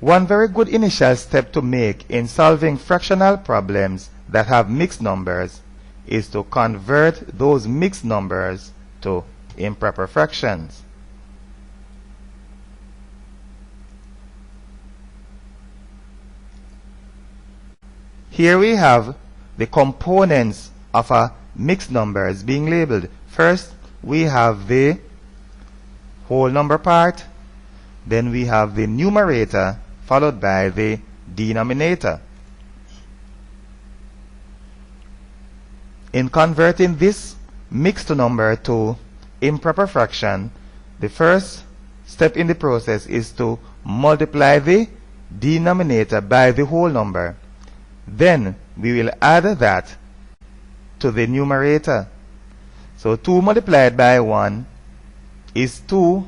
One very good initial step to make in solving fractional problems that have mixed numbers is to convert those mixed numbers to improper fractions. Here we have the components of a mixed numbers being labeled. First, we have the whole number part, then we have the numerator followed by the denominator. In converting this mixed number to improper fraction, the first step in the process is to multiply the denominator by the whole number. Then we will add that to the numerator. So 2 multiplied by 1 is 2.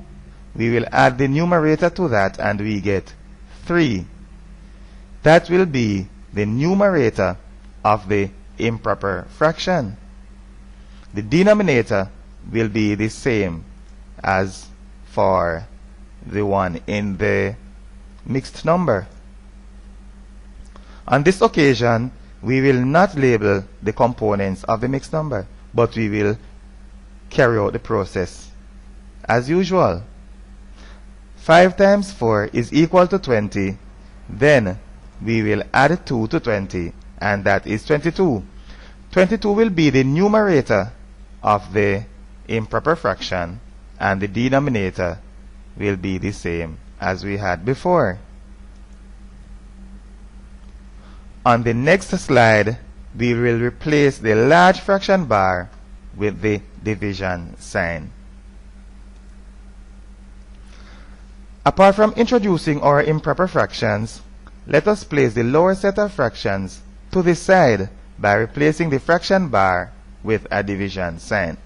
We will add the numerator to that and we get 3. That will be the numerator of the improper fraction. The denominator will be the same as for the one in the mixed number. On this occasion, we will not label the components of the mixed number, but we will carry out the process as usual. 5 times 4 is equal to 20. Then we will add 2 to 20, and that is 22. 22 will be the numerator of the improper fraction, and the denominator will be the same as we had before. On the next slide, we will replace the large fraction bar with the division sign. Apart from introducing our improper fractions, let us place the lower set of fractions to the side by replacing the fraction bar with a division sign.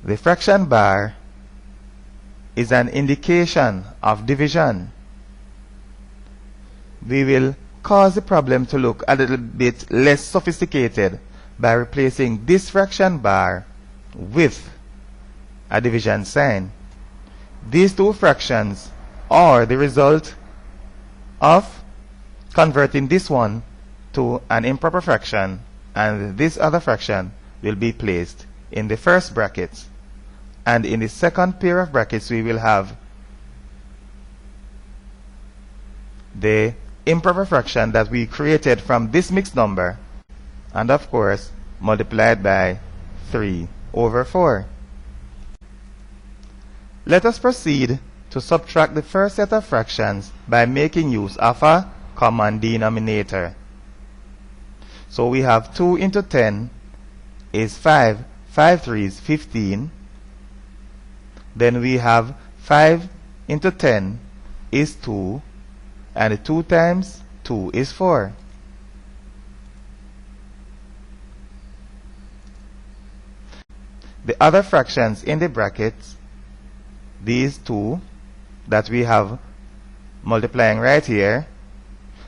The fraction bar is an indication of division. We will cause the problem to look a little bit less sophisticated by replacing this fraction bar with a division sign. These two fractions are the result of converting this one to an improper fraction, and this other fraction will be placed in the first bracket, and in the second pair of brackets we will have the improper fraction that we created from this mixed number, and of course multiplied by 3 over 4. Let us proceed to subtract the first set of fractions by making use of a common denominator. So we have 2 into 10 is 5. 5 3s 15. Then we have 5 into 10 is 2. And 2 times 2 is 4. The other fractions in the brackets, these 2 that we have multiplying right here,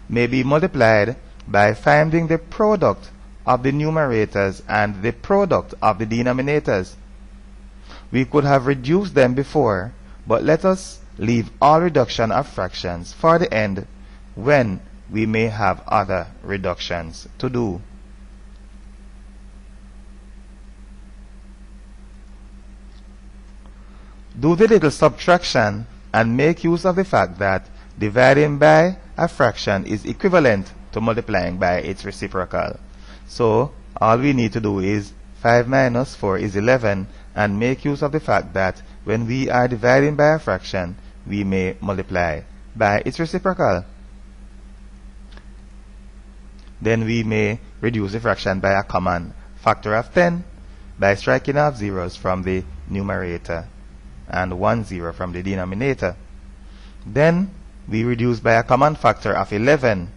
may be multiplied by finding the product of the numerators and the product of the denominators. We could have reduced them before, but let us leave all reduction of fractions for the end when we may have other reductions to do. Do the little subtraction and make use of the fact that dividing by a fraction is equivalent to multiplying by its reciprocal. So all we need to do is 5 minus 4 is 11, and make use of the fact that when we are dividing by a fraction, we may multiply by its reciprocal. Then we may reduce the fraction by a common factor of 10 by striking off zeros from the numerator and 1 0 from the denominator. Then we reduce by a common factor of 11.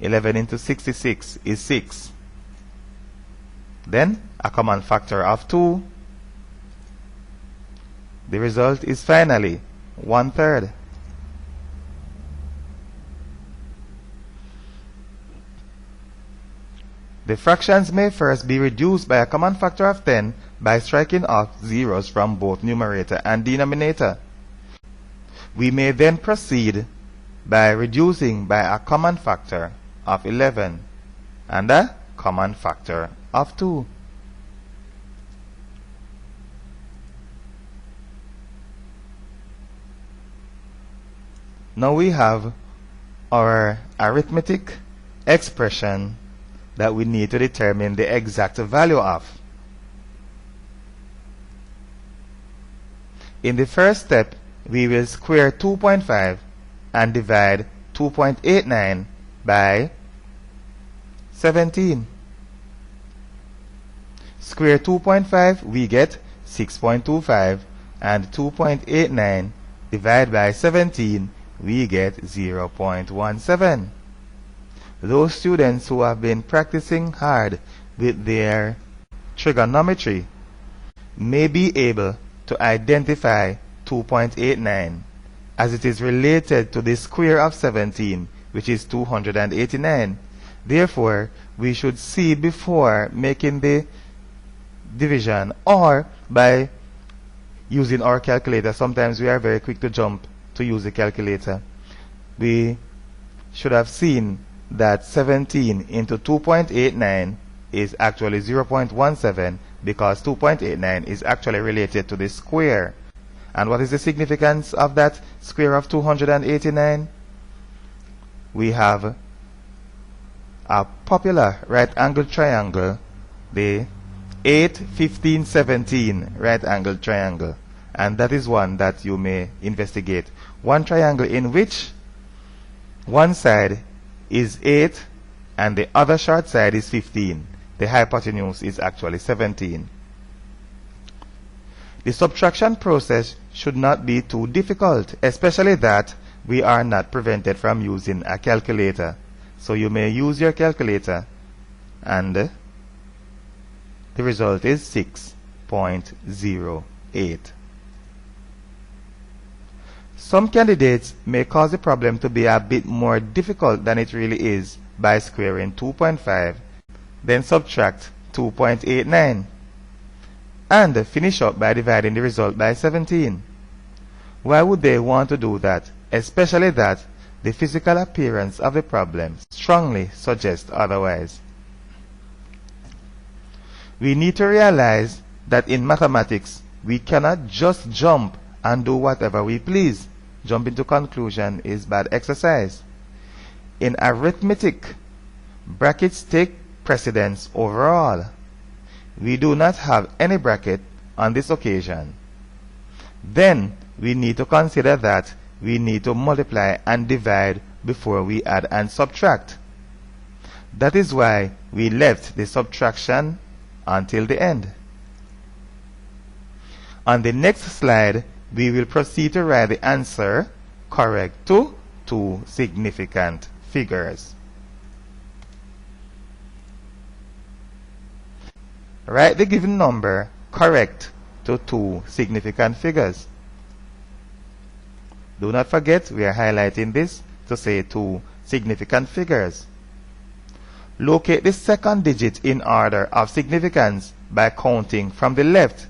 11 into 66 is 6. Then a common factor of 2. The result is finally 1/3. The fractions may first be reduced by a common factor of 10 by striking off zeros from both numerator and denominator. We may then proceed by reducing by a common factor of 11 and a common factor of 2. Now we have our arithmetic expression that we need to determine the exact value of. In the first step, we will square 2.5 and divide 2.89 by 17. Square 2.5, we get 6.25, and 2.89 divided by 17, we get 0.17. Those students who have been practicing hard with their trigonometry may be able to identify 2.89 as it is related to the square of 17, which is 289. Therefore, we should see before making the division, or by using our calculator. Sometimes we are very quick to jump to use the calculator. We should have seen that 17 into 2.89 is actually 0.17, because 2.89 is actually related to the square. And what is the significance of that square of 289? We have a popular right-angled triangle, the 8, 15, 17 right-angled triangle, and that is one that you may investigate. One triangle in which one side is 8 and the other short side is 15. The hypotenuse is actually 17. The subtraction process should not be too difficult, especially that we are not prevented from using a calculator. So you may use your calculator, and the result is 6.08. Some candidates may cause the problem to be a bit more difficult than it really is by squaring 2.5, then subtract 2.89, and finish up by dividing the result by 17. Why would they want to do that? Especially that the physical appearance of the problem strongly suggests otherwise. We need to realize that in mathematics, we cannot just jump and do whatever we please. Jumping to conclusion is bad exercise. In arithmetic, brackets take precedence overall. We do not have any bracket on this occasion. Then we need to consider that we need to multiply and divide before we add and subtract. That is why we left the subtraction until the end. On the next slide, we will proceed to write the answer correct to two significant figures. Write the given number correct to two significant figures. Do not forget, we are highlighting this to say two significant figures. Locate the second digit in order of significance by counting from the left.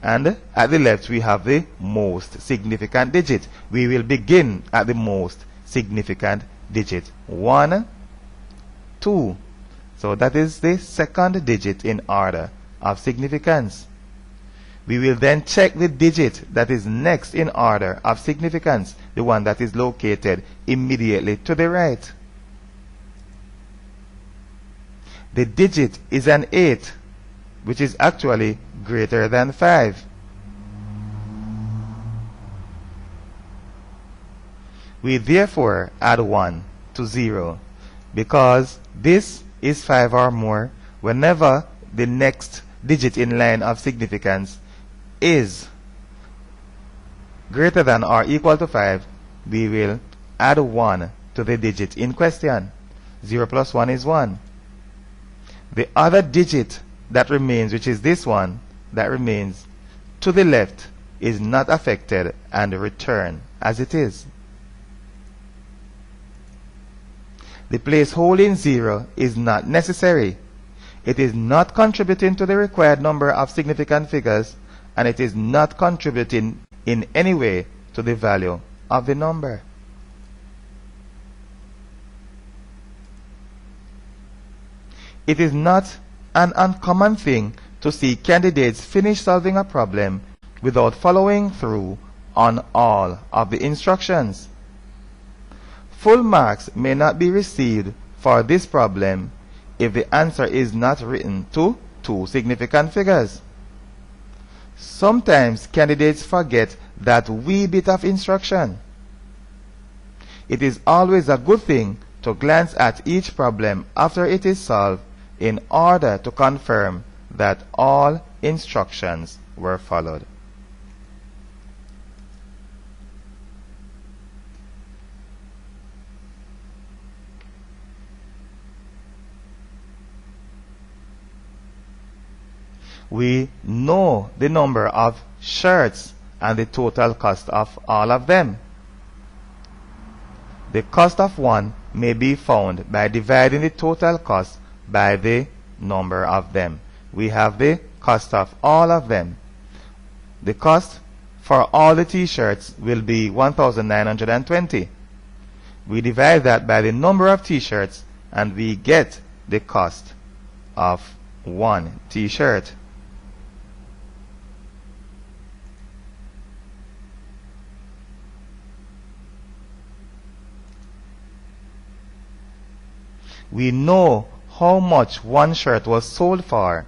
And at the left we have the most significant digit. We will begin at the most significant digit. 1, 2. So that is the second digit in order of significance. We will then check the digit that is next in order of significance, the one that is located immediately to the right. The digit is an 8, which is actually greater than 5. We therefore add 1 to 0, because this is 5 or more. Whenever the next digit in line of significance is greater than or equal to 5, we will add 1 to the digit in question. 0 plus 1 is 1. The other digit that remains, which is this one, that remains to the left, is not affected and return as it is. The place holding 0 is not necessary. It is not contributing to the required number of significant figures, and it is not contributing in any way to the value of the number. It is not an uncommon thing to see candidates finish solving a problem without following through on all of the instructions. Full marks may not be received for this problem if the answer is not written to two significant figures. Sometimes candidates forget that wee bit of instruction. It is always a good thing to glance at each problem after it is solved in order to confirm that all instructions were followed. We know the number of shirts and the total cost of all of them. The cost of one may be found by dividing the total cost by the number of them. We have the cost of all of them. The cost for all the t-shirts will be 1,920. We divide that by the number of t-shirts and we get the cost of one t-shirt. We know how much one shirt was sold for.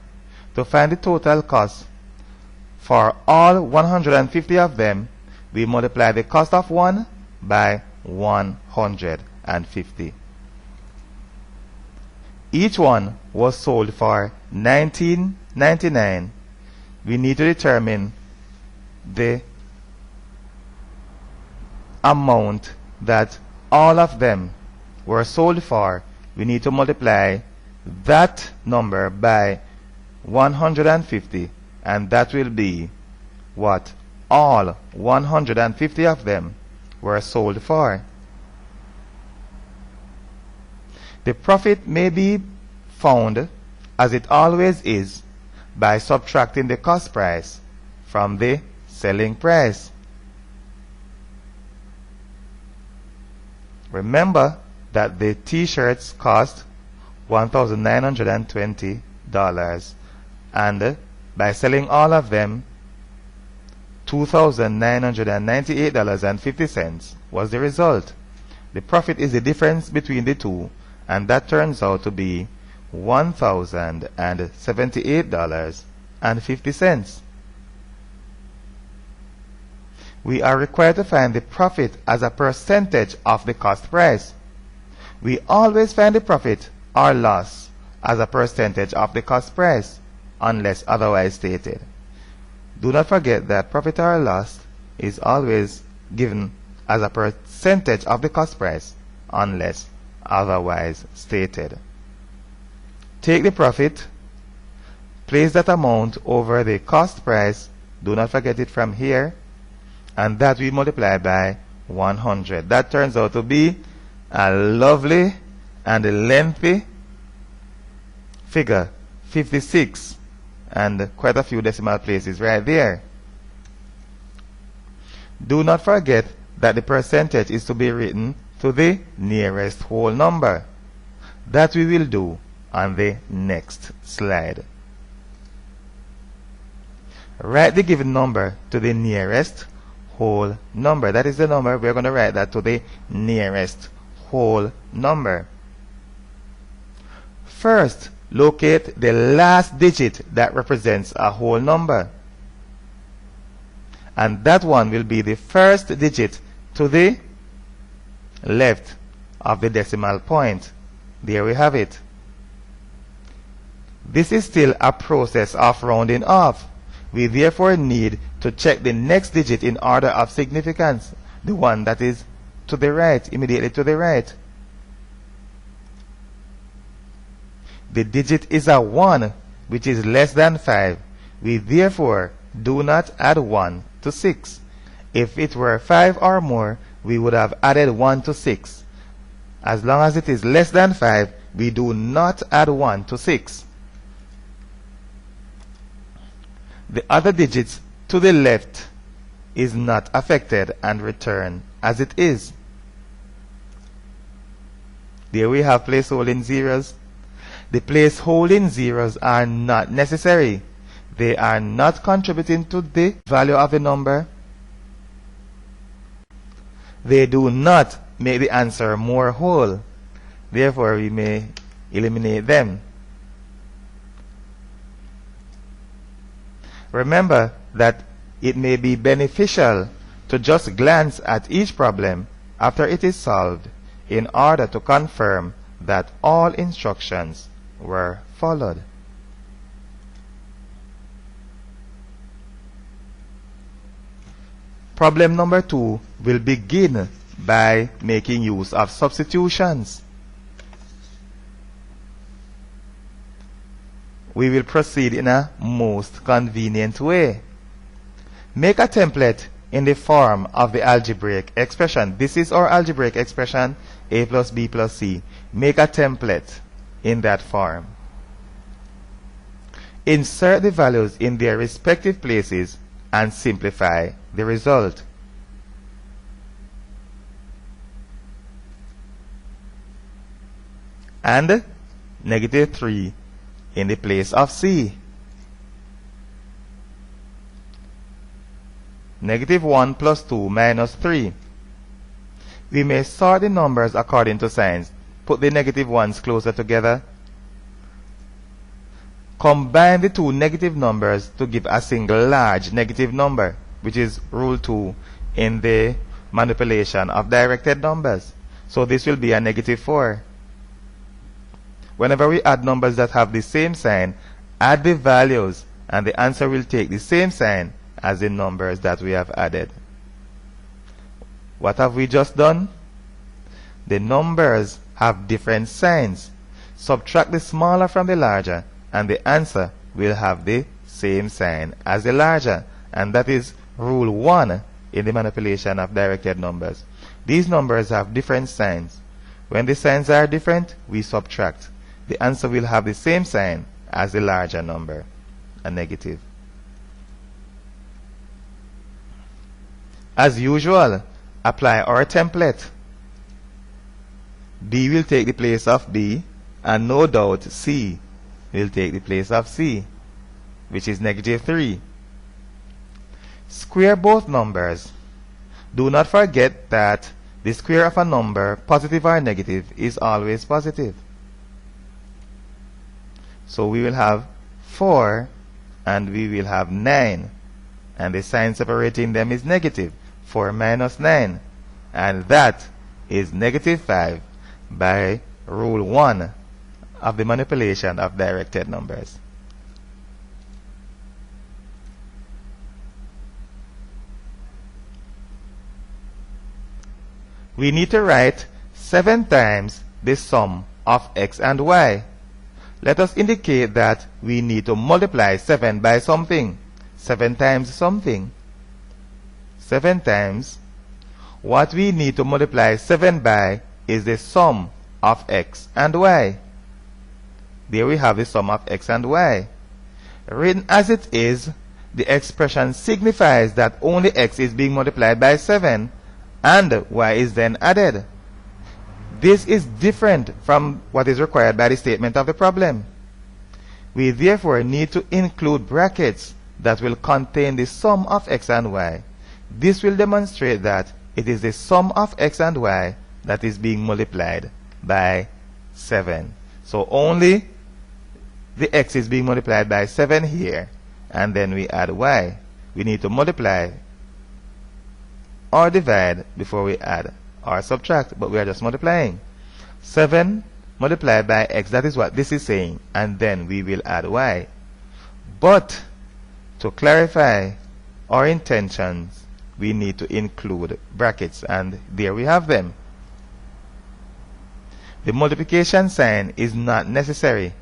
To find the total cost for all 150 of them, we multiply the cost of one by 150. Each one was sold for $19.99. We need to determine the amount that all of them were sold for. We need to multiply that number by 150, and that will be what all 150 of them were sold for. The profit may be found, as it always is, by subtracting the cost price from the selling price. Remember that the t-shirts cost $1,920, and by selling all of them, $2,998.50 was the result. The profit is the difference between the two, and that turns out to be $1,078.50. We are required to find the profit as a percentage of the cost price. We always find the profit or loss as a percentage of the cost price, unless otherwise stated. Do not forget that profit or loss is always given as a percentage of the cost price, unless otherwise stated. Take the profit, place that amount over the cost price, do not forget it from here, and that we multiply by 100. That turns out to be a lovely and lengthy figure, 56, and quite a few decimal places right there. Do not forget that the percentage is to be written to the nearest whole number. That we will do on the next slide. Write the given number to the nearest whole number. That is the number. We're going to write that to the nearest whole number. First, locate the last digit that represents a whole number. And that one will be the first digit to the left of the decimal point. There we have it. This is still a process of rounding off. We therefore need to check the next digit in order of significance, the one that is to the right, immediately to the right. The digit is a 1, which is less than 5. We therefore do not add 1 to 6. If it were 5 or more, we would have added 1 to 6. As long as it is less than 5, we do not add 1 to 6. The other digits to the left is not affected and return as it is. There we have placeholding zeros. The placeholding zeros are not necessary. They are not contributing to the value of the number. They do not make the answer more whole. Therefore, we may eliminate them. Remember that it may be beneficial to just glance at each problem after it is solved in order to confirm that all instructions were followed. Problem number 2 will begin by making use of substitutions. We will proceed in a most convenient way. Make a template in the form of the algebraic expression. This is our algebraic expression, a plus b plus c. Make a template in that form. Insert the values in their respective places and simplify the result. And -3 in the place of c. -1 plus 2 minus 3. We may sort the numbers according to signs. Put the negative ones closer together. Combine the two negative numbers to give a single large negative number, which is rule 2 in the manipulation of directed numbers. So this will be a -4. Whenever we add numbers that have the same sign, add the values and the answer will take the same sign as the numbers that we have added. What have we just done? The numbers have different signs. Subtract the smaller from the larger and the answer will have the same sign as the larger, and that is rule 1 in the manipulation of directed numbers. These numbers have different signs. When the signs are different, we subtract. The answer will have the same sign as the larger number, a negative. As usual, apply our template. B will take the place of B, and no doubt C will take the place of C, which is -3. Square both numbers. Do not forget that the square of a number, positive or negative, is always positive. So we will have 4 and we will have 9, and the sign separating them is negative. 4 minus 9, and that is -5 by rule 1 of the manipulation of directed numbers. We need to write 7 times the sum of x and y. Let us indicate that we need to multiply 7 by something. 7 times something. 7 times. What we need to multiply 7 by is the sum of x and y. There we have the sum of x and y. Written as it is, the expression signifies that only x is being multiplied by 7 and y is then added. This is different from what is required by the statement of the problem. We therefore need to include brackets that will contain the sum of x and y. This will demonstrate that it is the sum of x and y that is being multiplied by 7. So only the x is being multiplied by 7 here, and then we add y. We need to multiply or divide before we add or subtract, but we are just multiplying. 7 multiplied by x, that is what this is saying, and then we will add y. But to clarify our intentions, we need to include brackets, and there we have them. The multiplication sign is not necessary.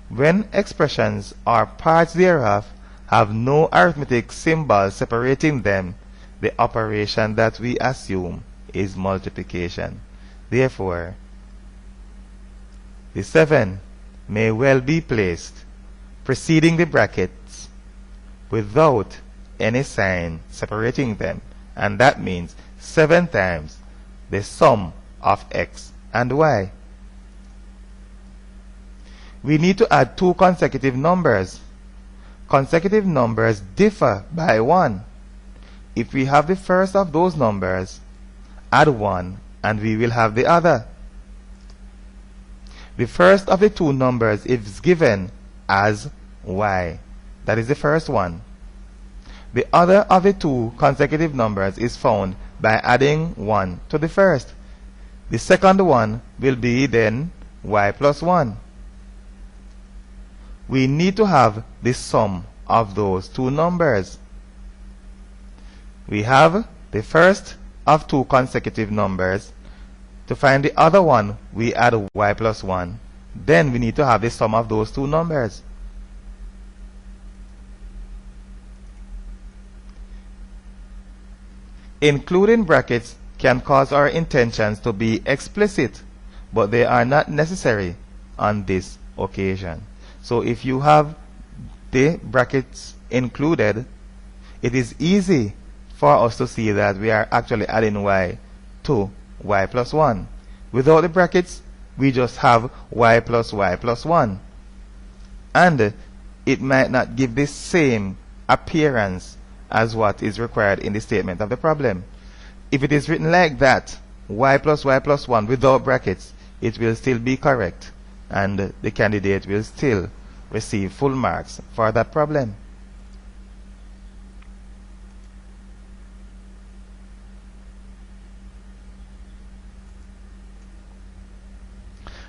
When expressions or parts thereof have no arithmetic symbol separating them, the operation that we assume is multiplication. Therefore, the 7 may well be placed preceding the brackets without any sign separating them, and that means 7 times the sum of x and y. We need to add two consecutive numbers. Consecutive numbers differ by 1. If we have the first of those numbers, add 1 and we will have the other. The first of the two numbers is given as y. That is the first one. The other of the two consecutive numbers is found by adding 1 to the first. The second one will be then y plus 1. We need to have the sum of those two numbers. We have the first of two consecutive numbers. To find the other one, we add y plus 1. Then we need to have the sum of those two numbers. Including brackets can cause our intentions to be explicit, but they are not necessary on this occasion. So if you have the brackets included, it is easy for us to see that we are actually adding y to y plus 1. Without the brackets, we just have y plus 1. And it might not give the same appearance as what is required in the statement of the problem. If it is written like that, y plus 1 without brackets, it will still be correct, and the candidate will still receive full marks for that problem.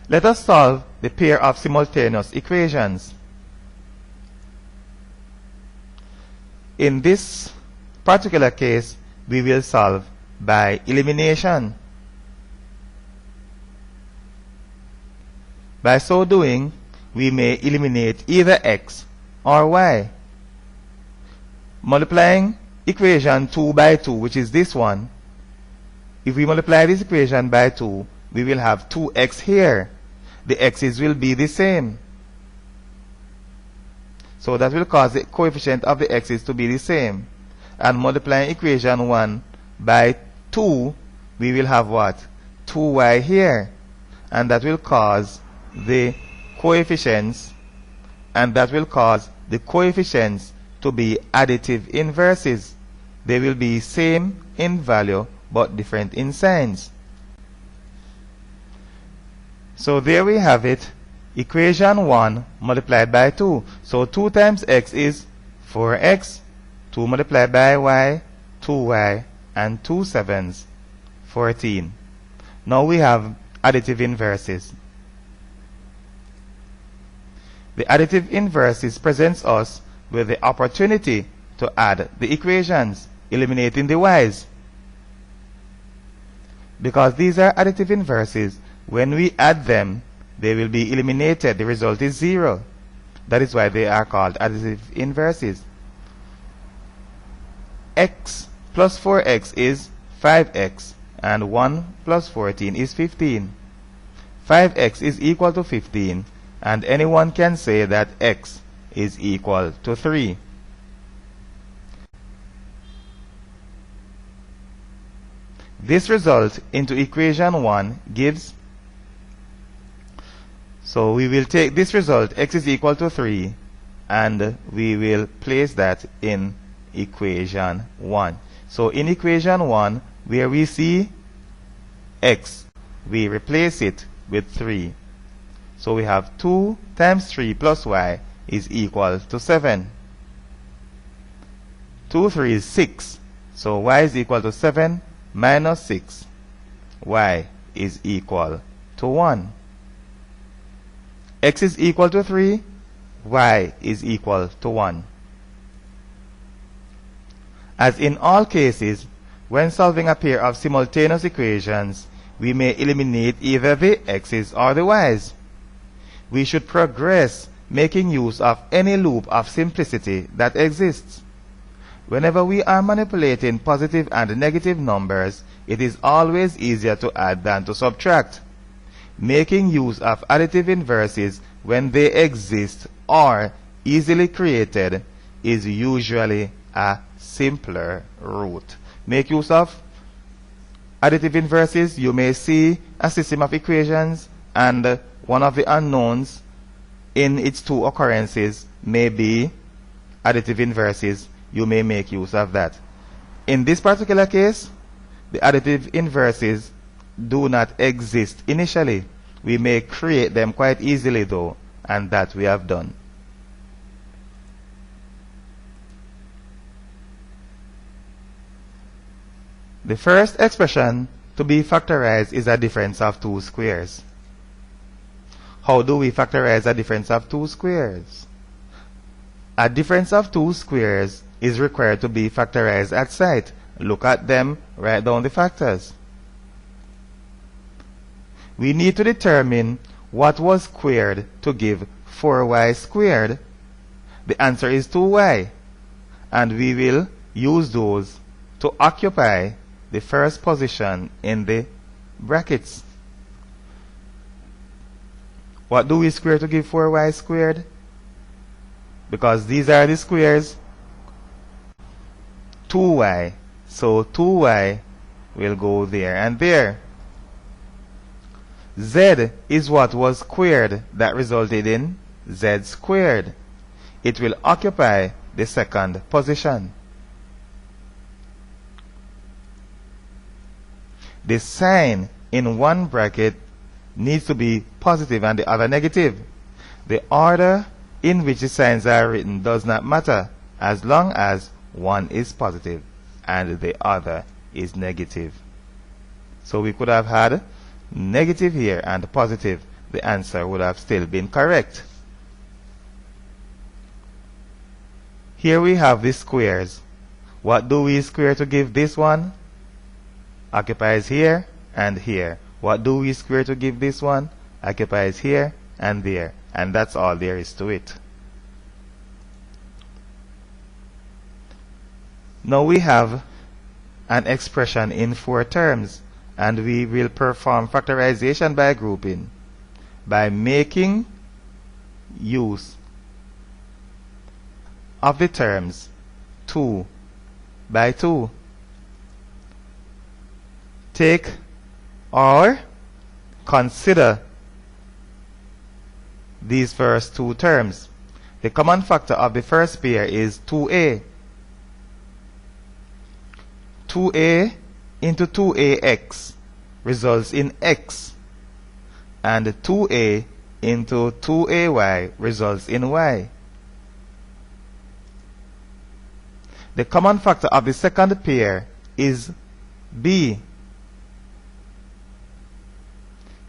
Let us solve the pair of simultaneous equations. In this particular case, we will solve by elimination. By so doing, we may eliminate either x or y. Multiplying equation 2 by 2, which is this one, if we multiply this equation by 2, we will have 2x here. The x's will be the same. So that will cause the coefficient of the x's to be the same. And multiplying equation 1 by 2, we will have what? 2y here. And that will cause the coefficients, to be additive inverses. They will be same in value but different in signs. So there we have it, equation 1 multiplied by 2. So 2 times x is 4x, 2 multiplied by y, 2y, and 2 7s, 14. Now we have additive inverses. The additive inverses presents us with the opportunity to add the equations, eliminating the y's. Because these are additive inverses, when we add them, they will be eliminated. The result is 0. That is why they are called additive inverses. X plus 4x is 5x, and 1 plus 14 is 15. 5x is equal to 15, and anyone can say that x is equal to 3. This result into equation 1 gives, so we will take this result, x is equal to 3, and we will place that in equation 1. So in equation 1, where we see x, we replace it with 3. So we have 2 times 3 plus y is equal to 7. 2 3 is 6. So y is equal to 7 minus 6. Y is equal to 1. X is equal to 3. Y is equal to 1. As in all cases, when solving a pair of simultaneous equations, we may eliminate either the x's or the y's. We should progress making use of any loop of simplicity that exists. Whenever we are manipulating positive and negative numbers, it is always easier to add than to subtract. Making use of additive inverses when they exist or easily created is usually a simpler route. Make use of additive inverses, you may see a system of equations and one of the unknowns in its two occurrences may be additive inverses. You may make use of that. In this particular case, the additive inverses do not exist initially. We may create them quite easily though, and that we have done. The first expression to be factorized is a difference of two squares. How do we factorize a difference of two squares? A difference of two squares is required to be factorized at sight. Look at them, write down the factors. We need to determine what was squared to give 4y squared. The answer is 2y, and we will use those to occupy the first position in the brackets. What do we square to give 4y squared? Because these are the squares, 2y. So 2y will go there and there. Z is what was squared that resulted in z squared. It will occupy the second position. The sign in one bracket needs to be positive and the other negative. The order in which the signs are written does not matter as long as one is positive and the other is negative. So we could have had negative here and positive. The answer would have still been correct. Here we have the squares. What do we square to give this one? Occupies here and here. What do we square to give this one? Occupies here and there. And that's all there is to it. Now we have an expression in 4 terms, and we will perform factorization by grouping by making use of the terms 2 by 2. Take or consider these first 2 terms. The common factor of the first pair is 2a. 2a into 2ax results in x, and 2a into 2ay results in y. The common factor of the second pair is b.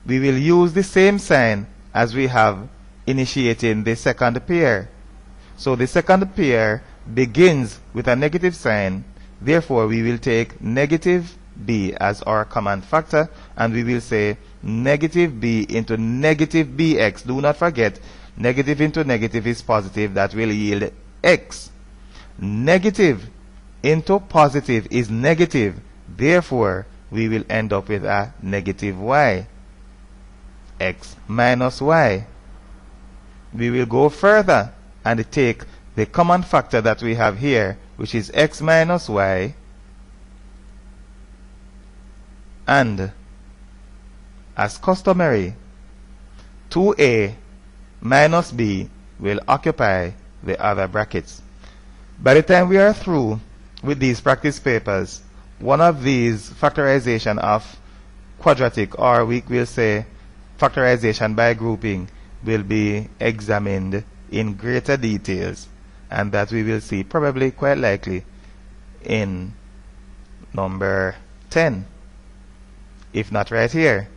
We will use the same sign as we have initiating the second pair. So the second pair begins with a negative sign. Therefore, we will take negative b as our common factor, and we will say negative b into negative bx. Do not forget, negative into negative is positive. That will yield x. Negative into positive is negative. Therefore, we will end up with a negative y. X minus y. We will go further and take the common factor that we have here, which is x minus y, and as customary, 2a minus b will occupy the other brackets. By the time we are through with these practice papers, one of these factorization of quadratic, or we will say factorization by grouping, will be examined in greater details, and that we will see probably quite likely in number 10, if not right here.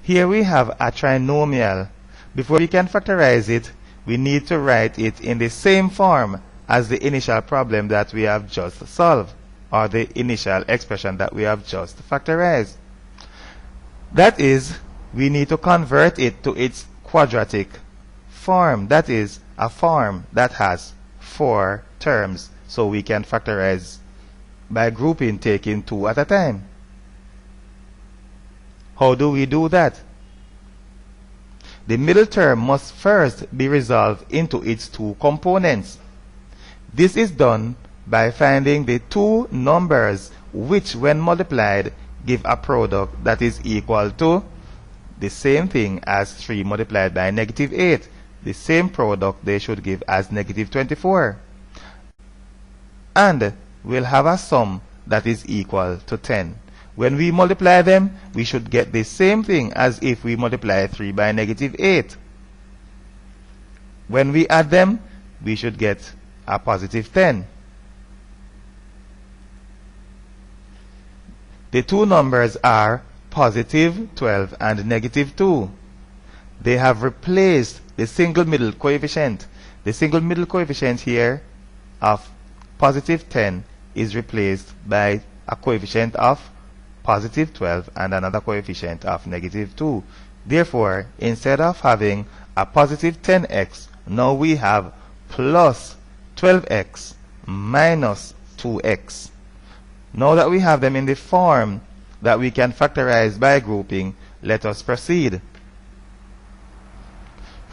Here we have a trinomial. Before we can factorize it, we need to write it in the same form as the initial problem that we have just solved, or the initial expression that we have just factorized. That is, we need to convert it to its quadratic form. That is, a form that has 4 terms. So we can factorize by grouping, taking 2 at a time. How do we do that? The middle term must first be resolved into its 2 components. This is done by finding the two numbers which, when multiplied, give a product that is equal to the same thing as 3 multiplied by negative 8. The same product they should give as negative 24. And we'll have a sum that is equal to 10. When we multiply them, we should get the same thing as if we multiply 3 by negative 8. When we add them, we should get a positive 10. The two numbers are positive 12 and negative 2. They have replaced the single middle coefficient. The single middle coefficient here of positive 10 is replaced by a coefficient of positive 12 and another coefficient of negative 2. Therefore, instead of having a positive 10x, now we have plus 12x minus 2x. Now that we have them in the form that we can factorize by grouping, let us proceed.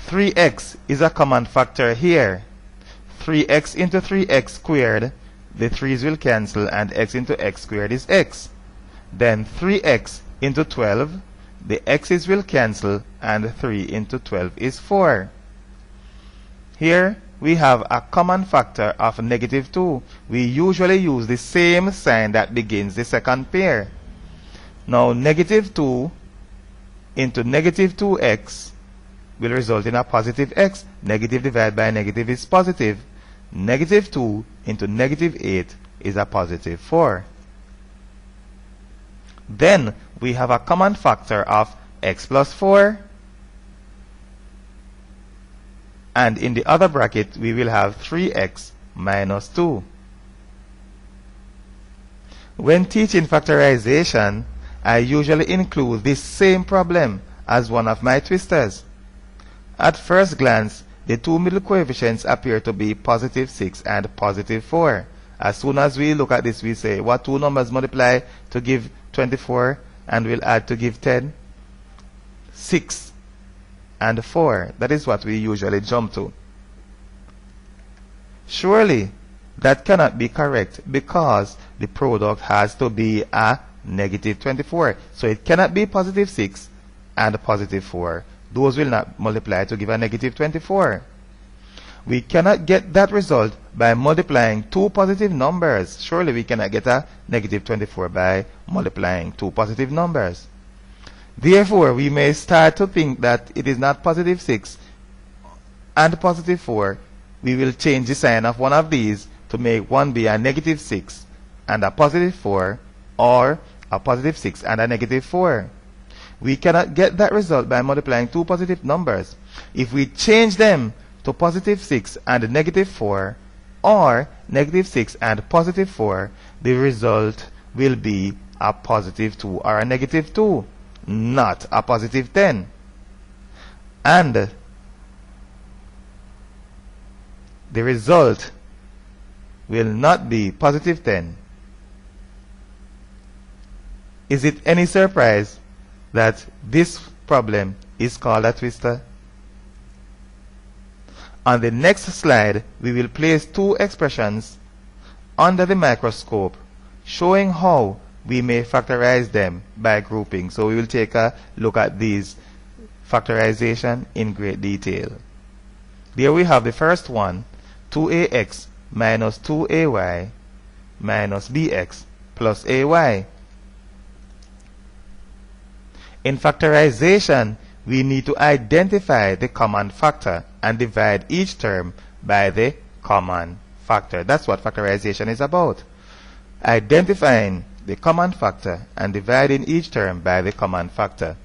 3x is a common factor here. 3x into 3x squared, the 3's will cancel and x into x squared is x. Then 3x into 12, the x's will cancel and 3 into 12 is 4. Here we have a common factor of negative 2. We usually use the same sign that begins the second pair. Now negative 2 into negative 2x will result in a positive x. Negative divided by negative is positive. Negative 2 into negative 8 is a positive 4. Then we have a common factor of x plus 4. And in the other bracket, we will have 3x minus 2. When teaching factorization, I usually include this same problem as one of my twisters. At first glance, the two middle coefficients appear to be positive 6 and positive 4. As soon as we look at this, we say, what two numbers multiply to give 24 and will add to give 10? 6 and 4. That is what we usually jump to. Surely, that cannot be correct because the product has to be a negative 24. So it cannot be positive 6 and positive 4. Those will not multiply to give a negative 24. We cannot get that result by multiplying two positive numbers. Surely we cannot get a negative 24 by multiplying two positive numbers. Therefore, we may start to think that it is not positive 6 and positive 4. We will change the sign of one of these to make one be a negative 6 and a positive 4, or a positive 6 and a negative 4. We cannot get that result by multiplying two positive numbers. If we change them to positive 6 and negative 4, or negative 6 and positive 4, the result will be a positive 2 or a negative 2. Not a positive 10. And the result will not be positive 10. Is it any surprise that this problem is called a twister? On the next slide, we will place two expressions under the microscope, showing how we may factorize them by grouping. So we will take a look at these factorization in great detail. There we have the first one, 2ax minus 2ay minus bx plus ay. In factorization, we need to identify the common factor and divide each term by the common factor. That's what factorization is about. Identifying the common factor and dividing each term by the common factor.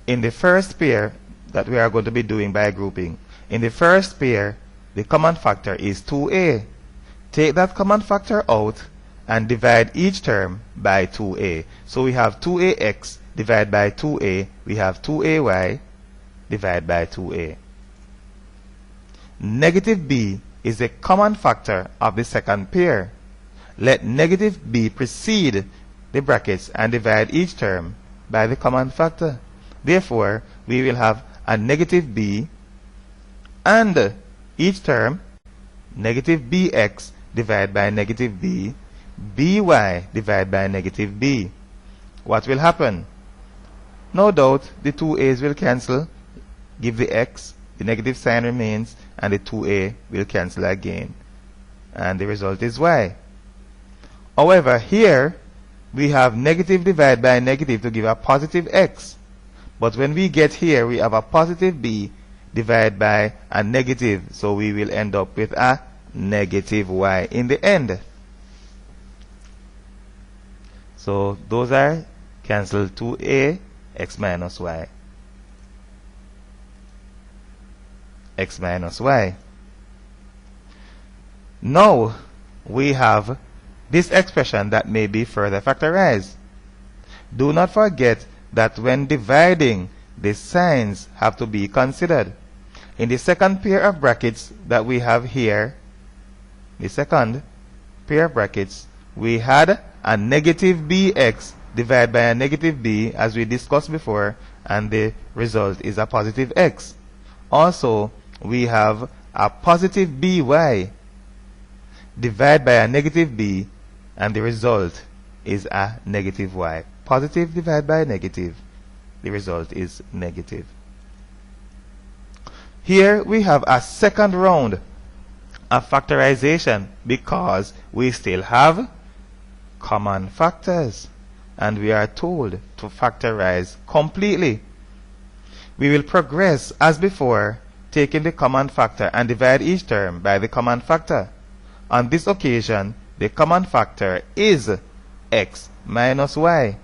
In the first pair that we are going to be doing by grouping, in the first pair, the common factor is 2a. Take that common factor out and divide each term by 2a. So we have 2ax divided by 2a. We have 2ay divided by 2a. Negative b is a common factor of the second pair. Let negative b precede the brackets and divide each term by the common factor. Therefore, we will have a negative b and each term, negative bx divided by negative b, by divided by negative b. What will happen? No doubt the 2a's will cancel, give the x, the negative sign remains, and the 2a will cancel again. And the result is y. However, here we have negative divided by negative to give a positive x. But when we get here, we have a positive b divided by a negative, so we will end up with a negative y in the end. So those are cancelled, 2a, x minus y. X minus y. Now we have this expression that may be further factorized. Do not forget that when dividing, the signs have to be considered. In the second pair of brackets that we have here, the second pair of brackets, we had a negative bx divided by a negative b, as we discussed before, and the result is a positive x. Also, we have a positive by divided by a negative b, and the result is a negative y. Positive divided by negative, the result is negative. Here we have a second round of factorization because we still have common factors, and we are told to factorize completely. We will progress as before, taking the common factor and divide each term by the common factor. On this occasion, the common factor is x minus y.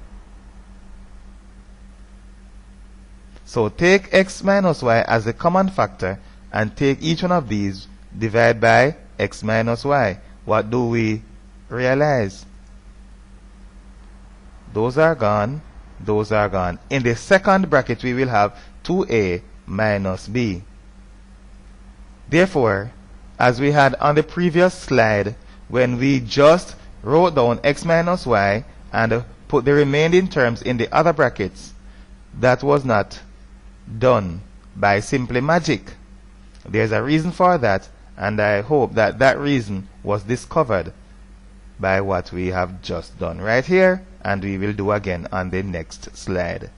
So take x minus y as the common factor and take each one of these, divide by x minus y. What do we realize? Those are gone, those are gone. In the second bracket we will have 2a minus b. Therefore, as we had on the previous slide, when we just wrote down x minus y and put the remaining terms in the other brackets, that was not done by simply magic. There's a reason for that, and I hope that that reason was discovered by what we have just done right here, and we will do again on the next slide.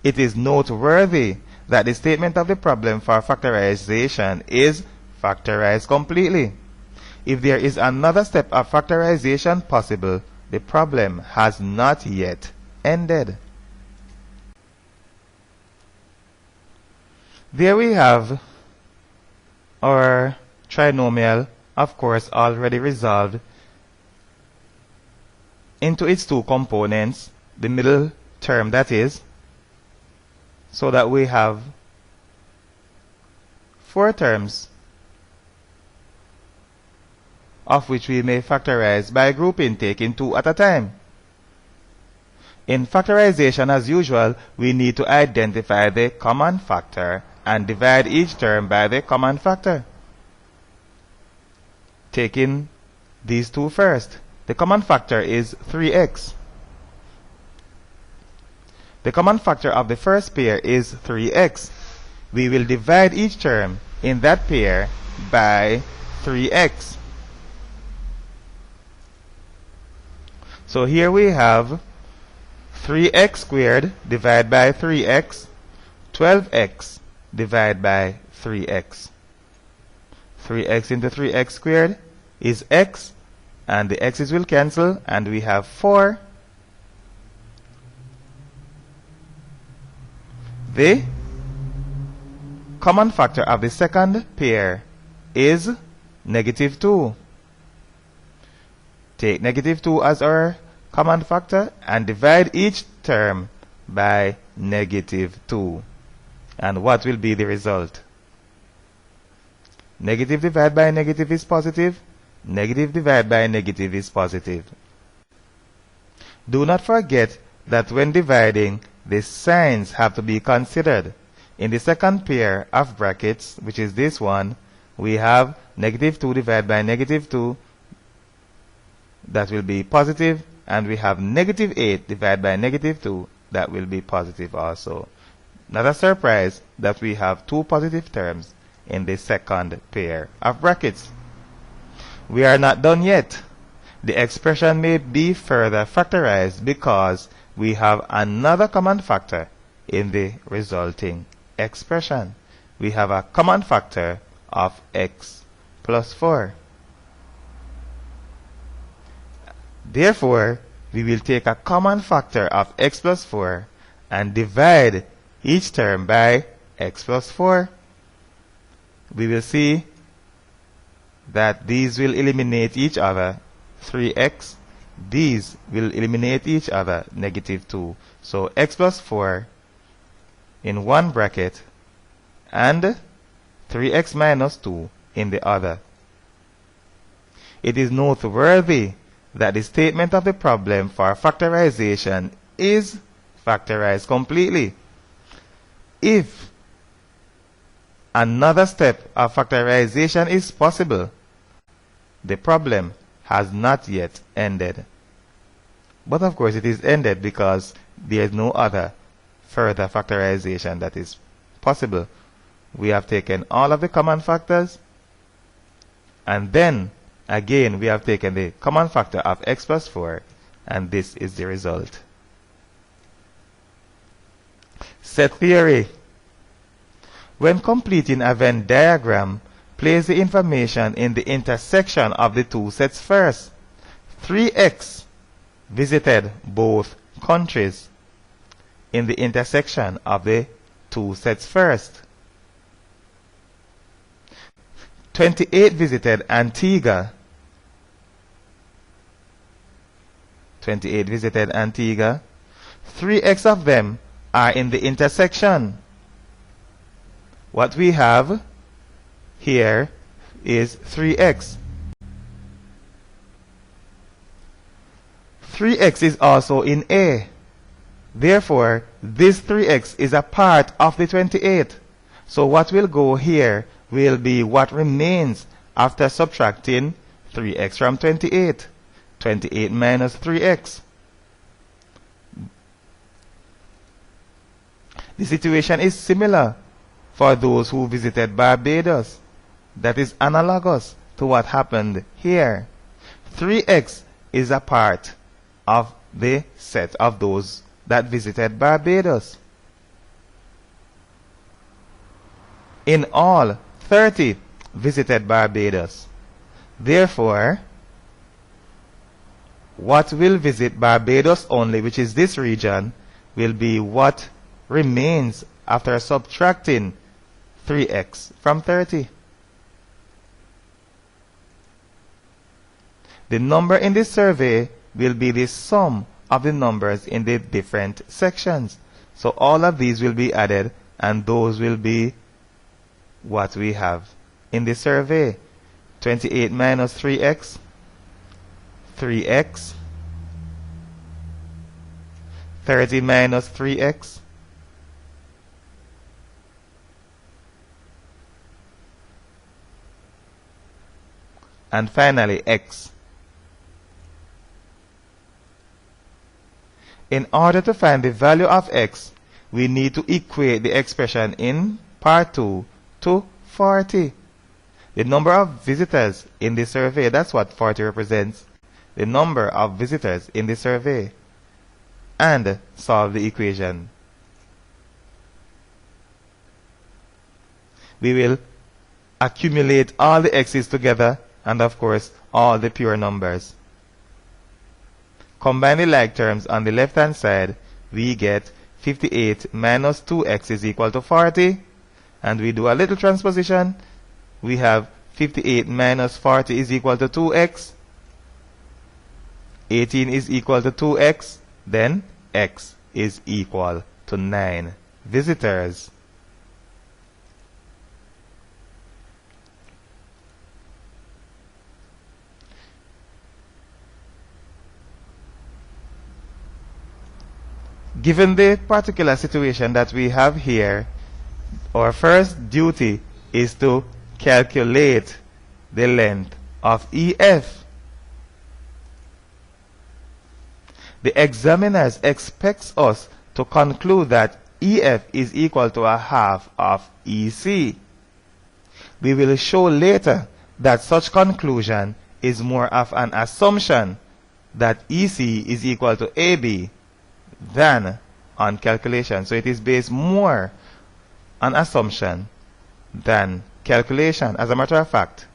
It is noteworthy that the statement of the problem for factorization is factorize completely. If there is another step of factorization possible, the problem has not yet ended. There we have our trinomial, of course, already resolved into its two components, the middle term that is, so that we have four terms, of which we may factorize by grouping, taking two at a time. In factorization, as usual, we need to identify the common factor and divide each term by the common factor. Taking these two first. The common factor is 3x. The common factor of the first pair is 3x. We will divide each term in that pair by 3x. So here we have 3x squared divided by 3x, 12x divided by 3x. 3x into 3x squared is x, and the x's will cancel, and we have 4. The common factor of the second pair is negative 2. Take negative 2 as our common factor and divide each term by negative 2. And what will be the result? Negative divided by negative is positive. Negative divided by negative is positive. Do not forget that when dividing, the signs have to be considered. In the second pair of brackets, which is this one, we have negative 2 divided by negative 2. That will be positive. And we have negative 8 divided by negative 2. That will be positive also. Not a surprise that we have two positive terms in the second pair of brackets. we are not done yet. The expression may be further factorized because we have another common factor in the resulting expression. We have a common factor of x plus 4. Therefore, we will take a common factor of x plus 4 and divide each term by x plus 4. We will see that these will eliminate each other, 3x. These will eliminate each other, negative 2. So x plus 4 in one bracket and 3x minus 2 in the other. It is noteworthy that the statement of the problem for factorization is factorized completely. If another step of factorization is possible, the problem has not yet ended. But of course it is ended because there is no other further factorization that is possible. We have taken all of the common factors, and then again we have taken the common factor of x plus 4, and this is the result. Set theory. When completing a Venn diagram, place the information in the intersection of the two sets first. 3x visited both countries in the intersection of the two sets first. 28 visited Antigua. 28 visited Antigua. 3x of them are in the intersection. What we have here is 3x. 3x is also in A. Therefore, this 3x is a part of the 28. So what will go here will be what remains after subtracting 3x from 28. 28 minus 3x. The situation is similar for those who visited Barbados. That is analogous to what happened here. 3x is a part of the set of those that visited Barbados. In all, 30 visited Barbados. Therefore, what will visit Barbados only, which is this region, will be what remains after subtracting 3x from 30. The number in this survey will be the sum of the numbers in the different sections. So all of these will be added, and those will be what we have in the survey. 28 minus 3x, 3x. 30 minus 3x, and finally x. In order to find the value of x, we need to equate the expression in part 2 to 40. The number of visitors in the survey, that's what 40 represents. The number of visitors in the survey. And solve the equation. We will accumulate all the x's together, and of course all the pure numbers. Combine the like terms on the left hand side, we get 58 minus 2x is equal to 40, and we do a little transposition. We have 58 minus 40 is equal to 2x, 18 is equal to 2x, then x is equal to 9 visitors. Given the particular situation that we have here, our first duty is to calculate the length of EF. The examiners expects us to conclude that EF is equal to a half of EC. We will show later that such conclusion is more of an assumption that EC is equal to AB than on calculation. So it is based more on assumption than calculation. As a matter of fact,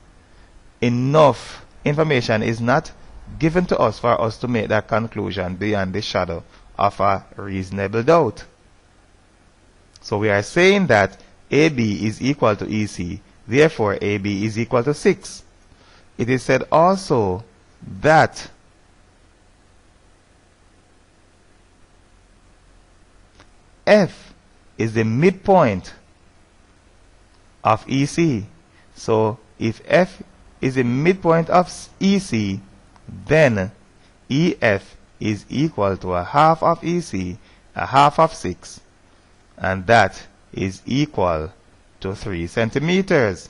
enough information is not given to us for us to make that conclusion beyond the shadow of a reasonable doubt. So we are saying that AB is equal to EC, therefore AB is equal to 6. It is said also that F is the midpoint of EC. So if F is the midpoint of EC, then EF is equal to a half of EC, a half of 6, and that is equal to 3 centimeters.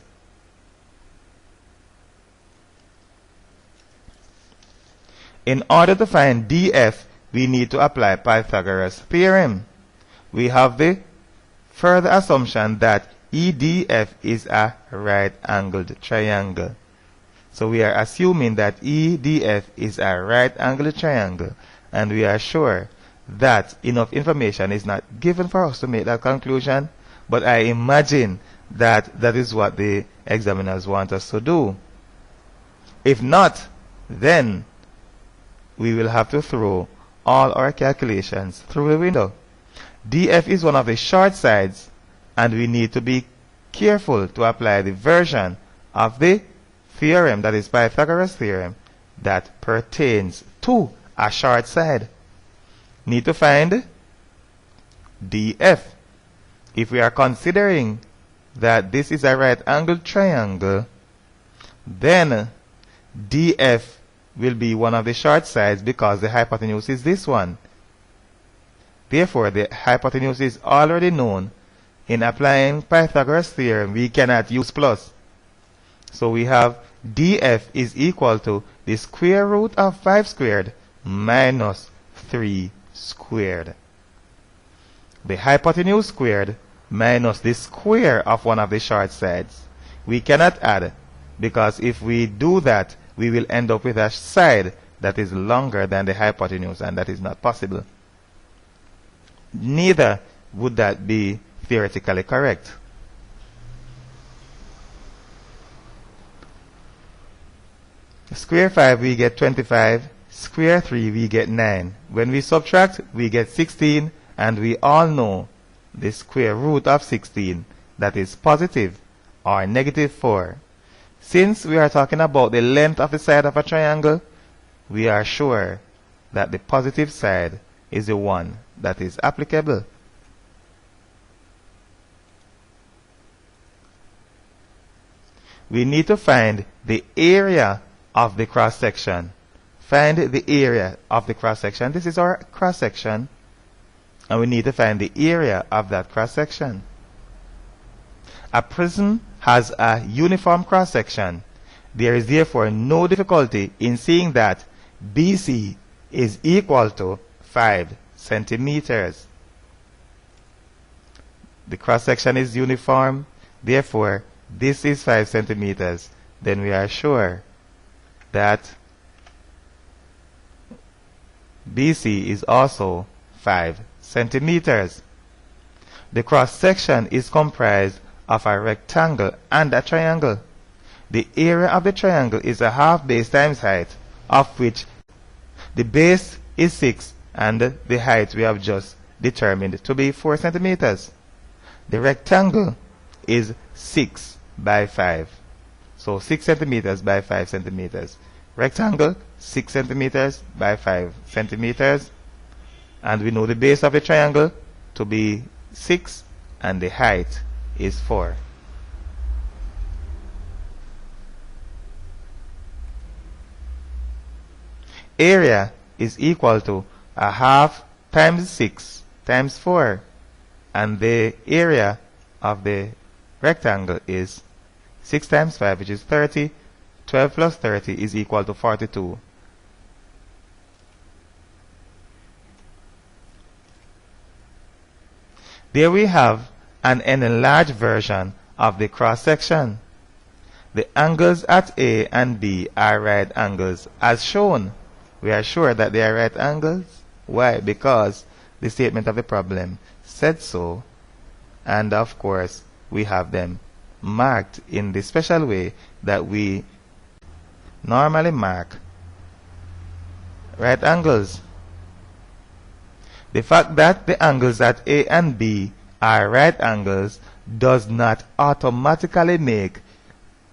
In order to find DF, we need to apply Pythagoras Theorem. We have the further assumption that EDF is a right-angled triangle. So we are assuming that EDF is a right-angled triangle, and we are sure that enough information is not given for us to make that conclusion, but I imagine that that is what the examiners want us to do. If not, then we will have to throw all our calculations through the window. DF is one of the short sides, and we need to be careful to apply the version of the theorem, that is Pythagoras Theorem, that pertains to a short side. Need to find DF. If we are considering that this is a right angled triangle, then DF will be one of the short sides because the hypotenuse is this one. Therefore, the hypotenuse is already known. In applying Pythagoras Theorem, we cannot use plus. So we have DF is equal to the square root of 5 squared minus 3 squared. The hypotenuse squared minus the square of one of the short sides. We cannot add, because if we do that, we will end up with a side that is longer than the hypotenuse, and that is not possible. Neither would that be theoretically correct. Square 5 we get 25, square 3 we get 9. When we subtract, we get 16, and we all know the square root of 16, that is positive or negative 4. Since we are talking about the length of the side of a triangle, we are sure that the positive side is the one that is applicable. We need to find the area of the cross section. Find the area of the cross section. This is our cross section, and we need to find the area of that cross section. A prism has a uniform cross section. There is therefore no difficulty in seeing that BC is equal to 5 centimeters. The cross section is uniform, therefore this is 5 centimeters. Then we are sure that BC is also 5 centimeters. The cross section is comprised of a rectangle and a triangle. The area of the triangle is a half base times height, of which the base is 6 and the height we have just determined to be 4 centimeters. The rectangle is 6 by 5. So 6 centimeters by 5 centimeters. Rectangle 6 centimeters by 5 centimeters. And we know the base of the triangle to be 6 and the height is 4. Area is equal to a half times 6 times 4, and the area of the rectangle is 6 times 5, which is 30. 12 plus 30 is equal to 42. There we have an enlarged version of the cross section. the angles at A and B are right angles as shown. We are sure that they are right angles. Why? Because the statement of the problem said so, and of course we have them marked in the special way that we normally mark right angles. The fact that the angles at A and B are right angles does not automatically make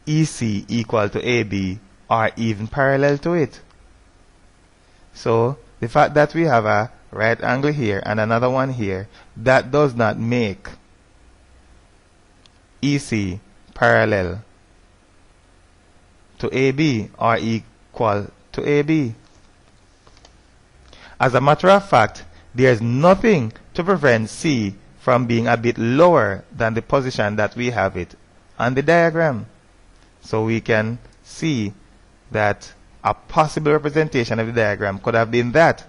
EC equal to AB or even parallel to it. So the fact that we have a right angle here and another one here, that does not make EC parallel to AB or equal to AB. As a matter of fact, there is nothing to prevent C from being a bit lower than the position that we have it on the diagram. So we can see that a possible representation of the diagram could have been that.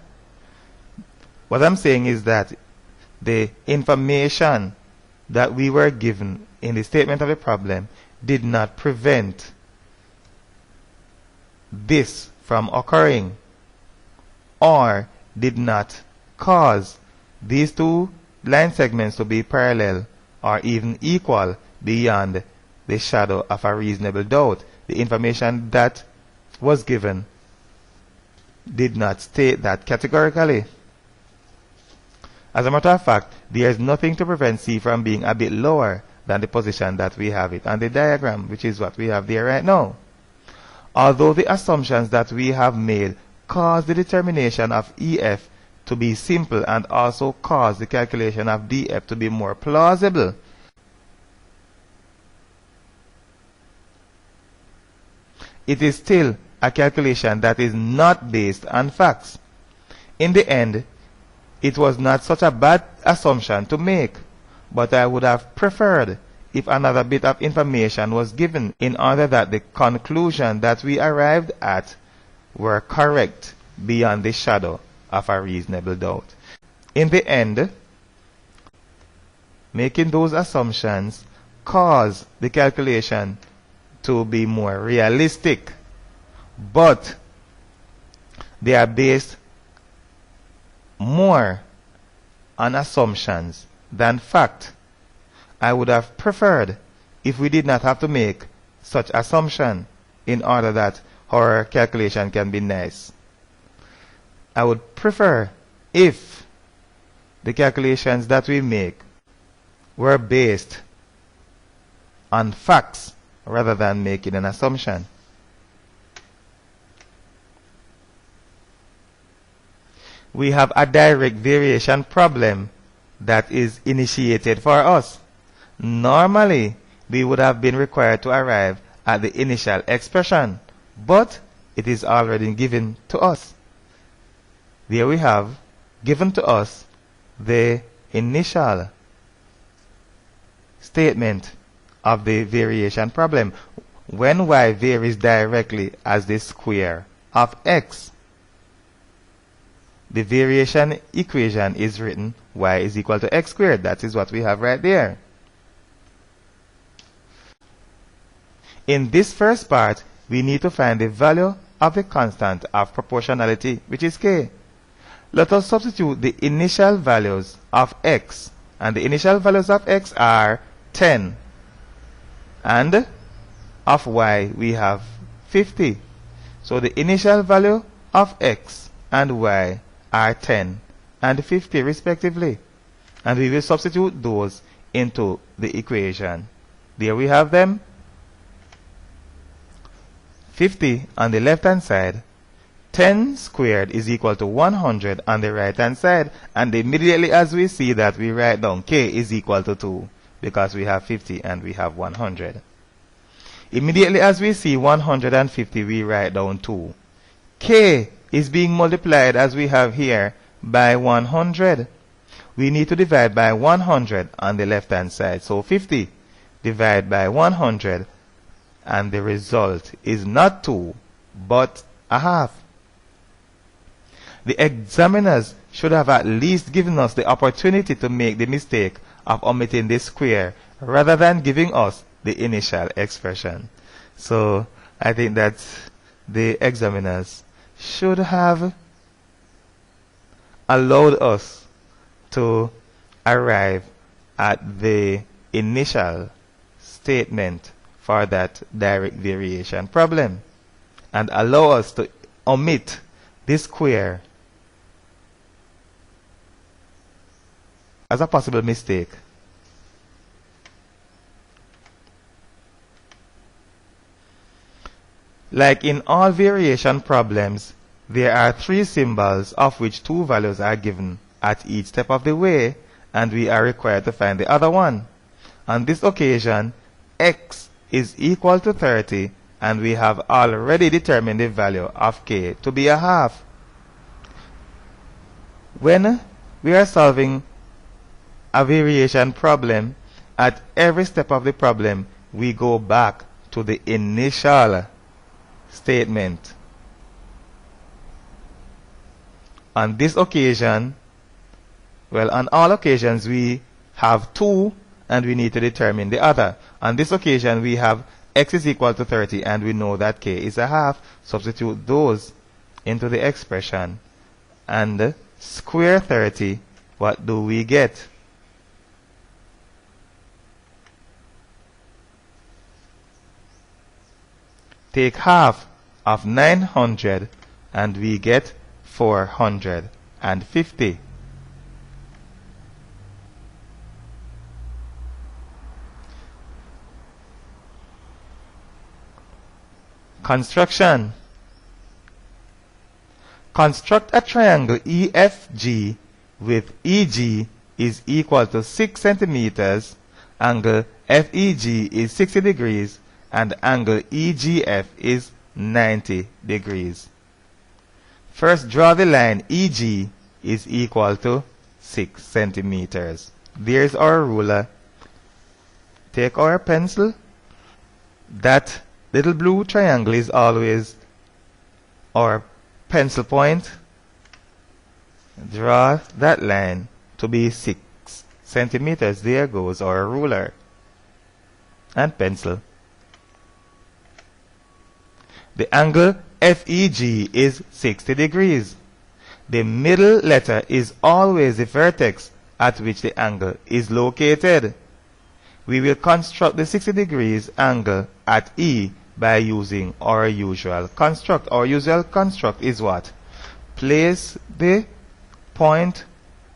What I'm saying is that the information that we were given in the statement of the problem did not prevent this from occurring, or did not cause these two line segments to be parallel or even equal beyond the shadow of a reasonable doubt. The information that was given did not state that categorically. As a matter of fact, there is nothing to prevent C from being a bit lower than the position that we have it on the diagram, which is what we have there right now. Although the assumptions that we have made cause the determination of EF to be simple and also cause the calculation of DF to be more plausible, it is still a calculation that is not based on facts. In the end, it was not such a bad assumption to make, but I would have preferred if another bit of information was given in order that the conclusion that we arrived at were correct beyond the shadow of a reasonable doubt. In the end, making those assumptions caused the calculation to be more realistic, but they are based more on assumptions than fact. I would have preferred if we did not have to make such assumption in order that our calculation can be nice. I would prefer if the calculations that we make were based on facts rather than making an assumption. We have a direct variation problem that is initiated for us. Normally, we would have been required to arrive at the initial expression, but it is already given to us. There we have given to us the initial statement of the variation problem. When y varies directly as the square of x, the variation equation is written y is equal to x squared. That is what we have right there. In this first part, we need to find the value of the constant of proportionality, which is k. Let us substitute the initial values of x, and the initial values of x are 10, and of y we have 50. So the initial value of x and y are 10 and 50 respectively, and we will substitute those into the equation. There we have them. 50 on the left hand side, 10 squared is equal to 100 on the right hand side, and immediately as we see that, we write down k is equal to 2 because we have 50 and we have 100. Immediately as we see 150, we write down 2. K is being multiplied as we have here by 100. We need to divide by 100 on the left hand side. So 50 divided by 100, and the result is not 2 but a half. The examiners should have at least given us the opportunity to make the mistake of omitting the square rather than giving us the initial expression. So I think that the examiners should have allowed us to arrive at the initial statement for that direct variation problem and allow us to omit this square as a possible mistake. Like in all variation problems, there are three symbols of which two values are given at each step of the way, and we are required to find the other one. On this occasion, x is equal to 30, and we have already determined the value of k to be a half. When we are solving a variation problem, at every step of the problem, we go back to the initial statement. On this occasion, well, on all occasions we have 2 and we need to determine the other. On this occasion we have x is equal to 30 and we know that k is a half. Substitute those into the expression and square 30. What do we get? Take half of 900 and we get 450. Construction. Construct a triangle EFG with EG is equal to 6 centimeters, angle FEG is 60 degrees, and angle EGF is 90 degrees. First, draw the line EG is equal to 6 centimeters. There's our ruler. Take our pencil. That little blue triangle is always our pencil point. Draw that line to be 6 centimeters. There goes our ruler and pencil. The angle FEG is 60 degrees. The middle letter is always the vertex at which the angle is located. We will construct the 60 degrees angle at E by using our usual construct. Our usual construct is what? Place the point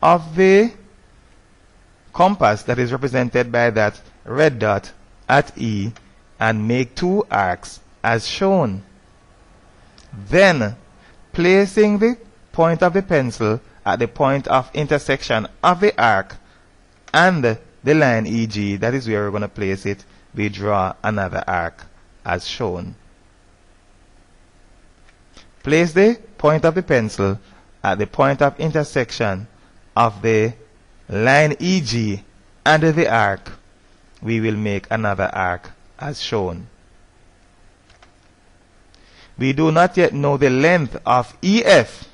of the compass that is represented by that red dot at E and make 2 arcs as shown. Then, placing the point of the pencil at the point of intersection of the arc and the line EG, that is where we're going to place it, we draw another arc as shown. Place the point of the pencil at the point of intersection of the line EG and the arc. We will make another arc as shown. We do not yet know the length of EF.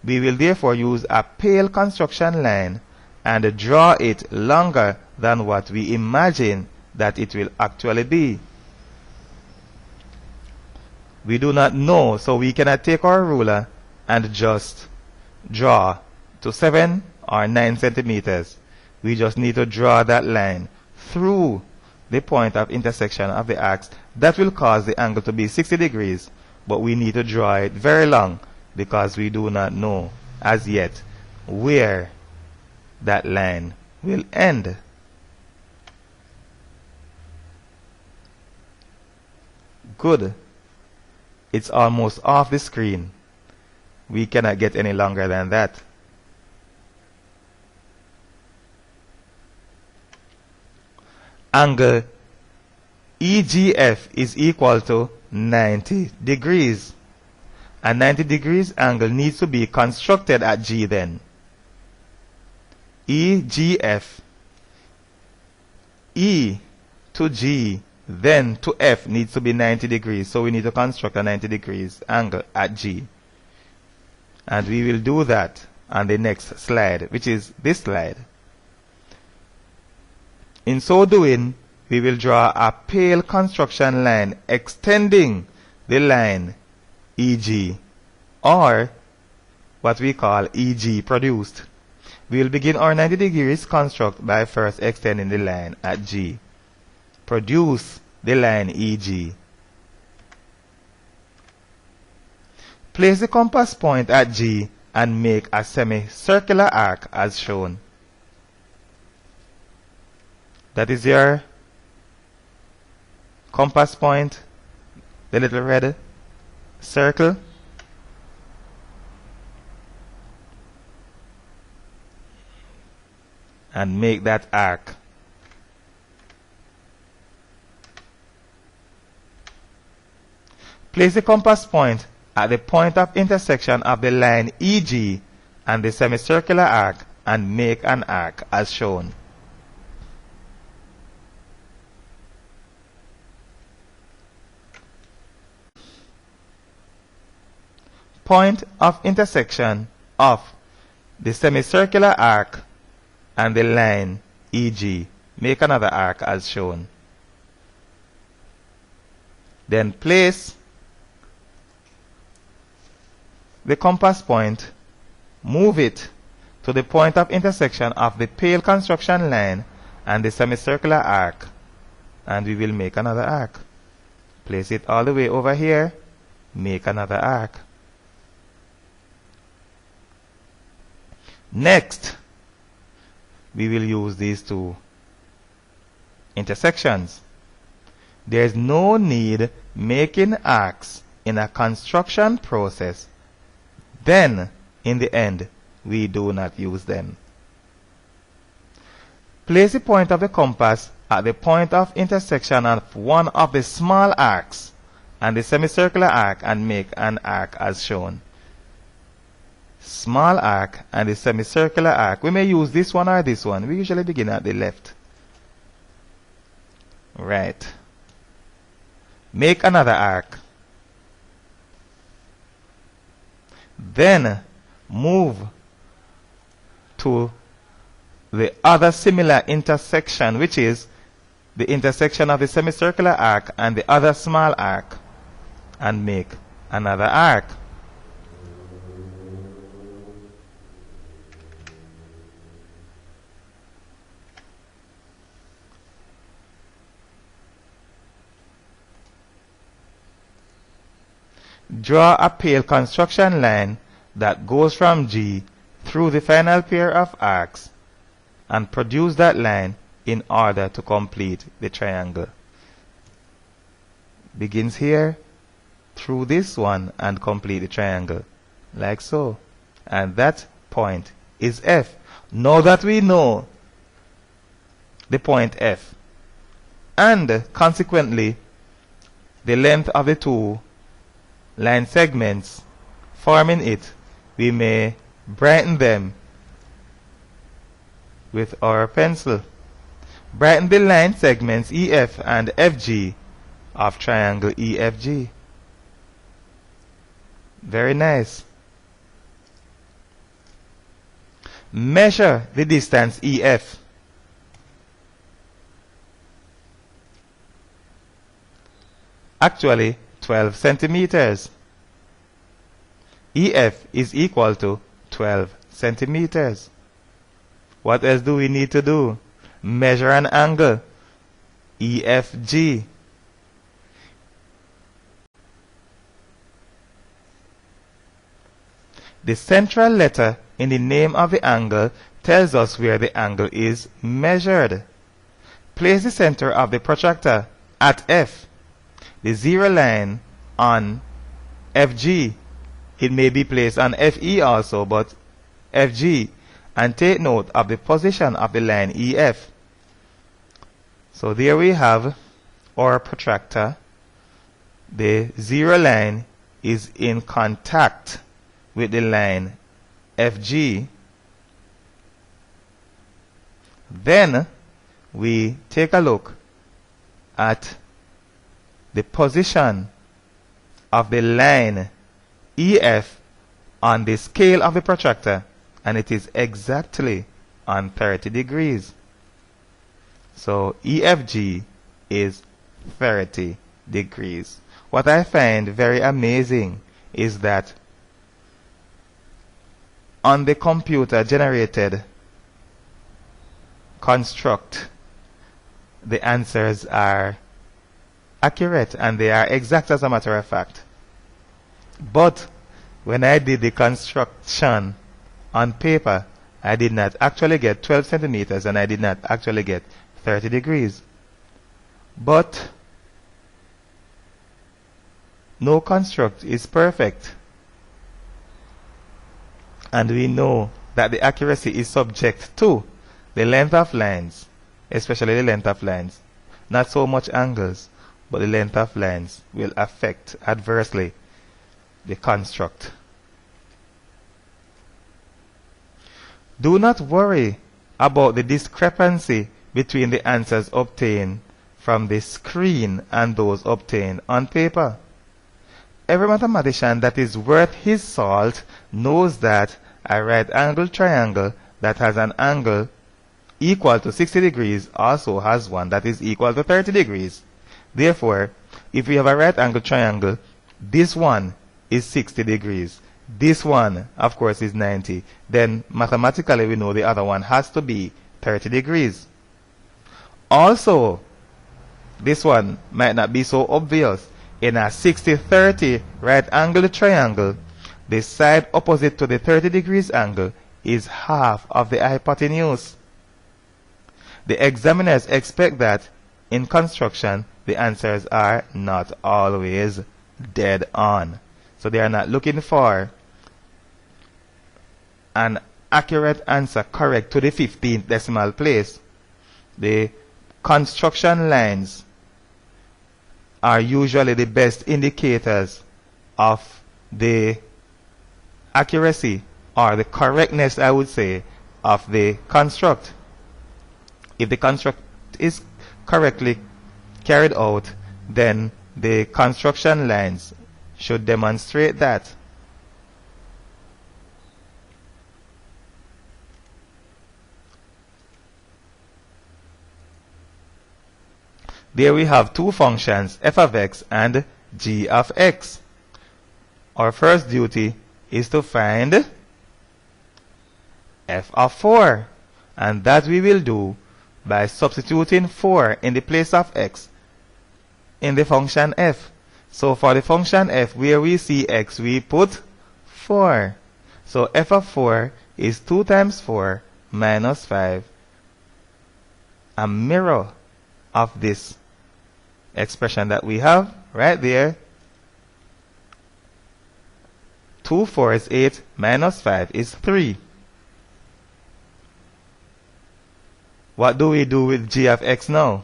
We will therefore use a pale construction line and draw it longer than what we imagine that it will actually be. We do not know, so we cannot take our ruler and just draw to 7 or 9 centimeters. We just need to draw that line through the point of intersection of the arcs. That will cause the angle to be 60 degrees. But we need to draw it very long because we do not know as yet where that line will end. Good. It's almost off the screen. We cannot get any longer than that. Angle EGF is equal to 90 degrees. A 90 degrees angle needs to be constructed at G then. EGF, E to G, then to F needs to be 90 degrees. So we need to construct a 90 degrees angle at G. And we will do that on the next slide, which is this slide. In so doing, we will draw a pale construction line extending the line EG, or what we call EG produced. We will begin our 90 degrees construct by first extending the line at G. Produce the line EG. Place the compass point at G and make a semicircular arc as shown. That is your compass point, the little red circle. And make that arc. Place the compass point at the point of intersection of the line EG and the semicircular arc and make an arc as shown. Point of intersection of the semicircular arc and the line EG. Make another arc as shown. Then place the compass point, move it to the point of intersection of the pale construction line and the semicircular arc, and we will make another arc. Place it all the way over here, make another arc. Next, we will use these two intersections. There is no need making arcs in a construction process. Then, in the end, we do not use them. Place the point of the compass at the point of intersection of one of the small arcs and the semicircular arc and make an arc as shown. Small arc and the semicircular arc. We may use this one or this one. We usually begin at the left. Right. Make another arc. Then move to the other similar intersection, which is the intersection of the semicircular arc and the other small arc, and make another arc. Draw a pale construction line that goes from G through the final pair of arcs and produce that line in order to complete the triangle. Begins here through this one and complete the triangle, like so. And that point is F. Now that we know the point F, and consequently the length of the two line segments forming it, we may brighten them with our pencil. Brighten the line segments EF and FG of triangle EFG. Very nice. Measure the distance EF. Actually, 12 centimeters. EF is equal to 12 centimeters. What else do we need to do? Measure an angle, EFG. The central letter in the name of the angle tells us where the angle is measured. Place the center of the protractor at F. The zero line on FG. It may be placed on FE also, but FG. And take note of the position of the line EF. So there we have our protractor. The zero line is in contact with the line FG. Then we take a look at the position of the line EF on the scale of the protractor, and it is exactly on 30 degrees. So EFG is 30 degrees. What I find very amazing is that on the computer generated construct, the answers are accurate and they are exact, as a matter of fact. But when I did the construction on paper, I did not actually get 12 centimeters and I did not actually get 30 degrees. But no construct is perfect. And we know that the accuracy is subject to the length of lines, especially the length of lines. Not so much angles, but the length of lines will affect adversely the construct. Do not worry about the discrepancy between the answers obtained from the screen and those obtained on paper. Every mathematician that is worth his salt knows that a right-angled triangle that has an angle equal to 60 degrees also has one that is equal to 30 degrees. Therefore, if we have a right-angled triangle, this one is 60 degrees. This one, of course, is 90. Then mathematically we know the other one has to be 30 degrees. Also, this one might not be so obvious. In a 60-30 right-angled triangle, the side opposite to the 30 degrees angle is half of the hypotenuse. The examiners expect that in construction, the answers are not always dead on. So they are not looking for an accurate answer correct to the 15th decimal place. The construction lines are usually the best indicators of the accuracy or the correctness, I would say, of the construct. If the construct is correctly carried out, then the construction lines should demonstrate that. There we have two functions, f of x and g of x. Our first duty is to find f of 4, and that we will do by substituting 4 in the place of x in the function f. So for the function f, where we see x, we put 4. So f of 4 is 2 times 4 minus 5, a mirror of this expression that we have right there. 2 4 is 8 minus 5 is 3. What do we do with g of x now?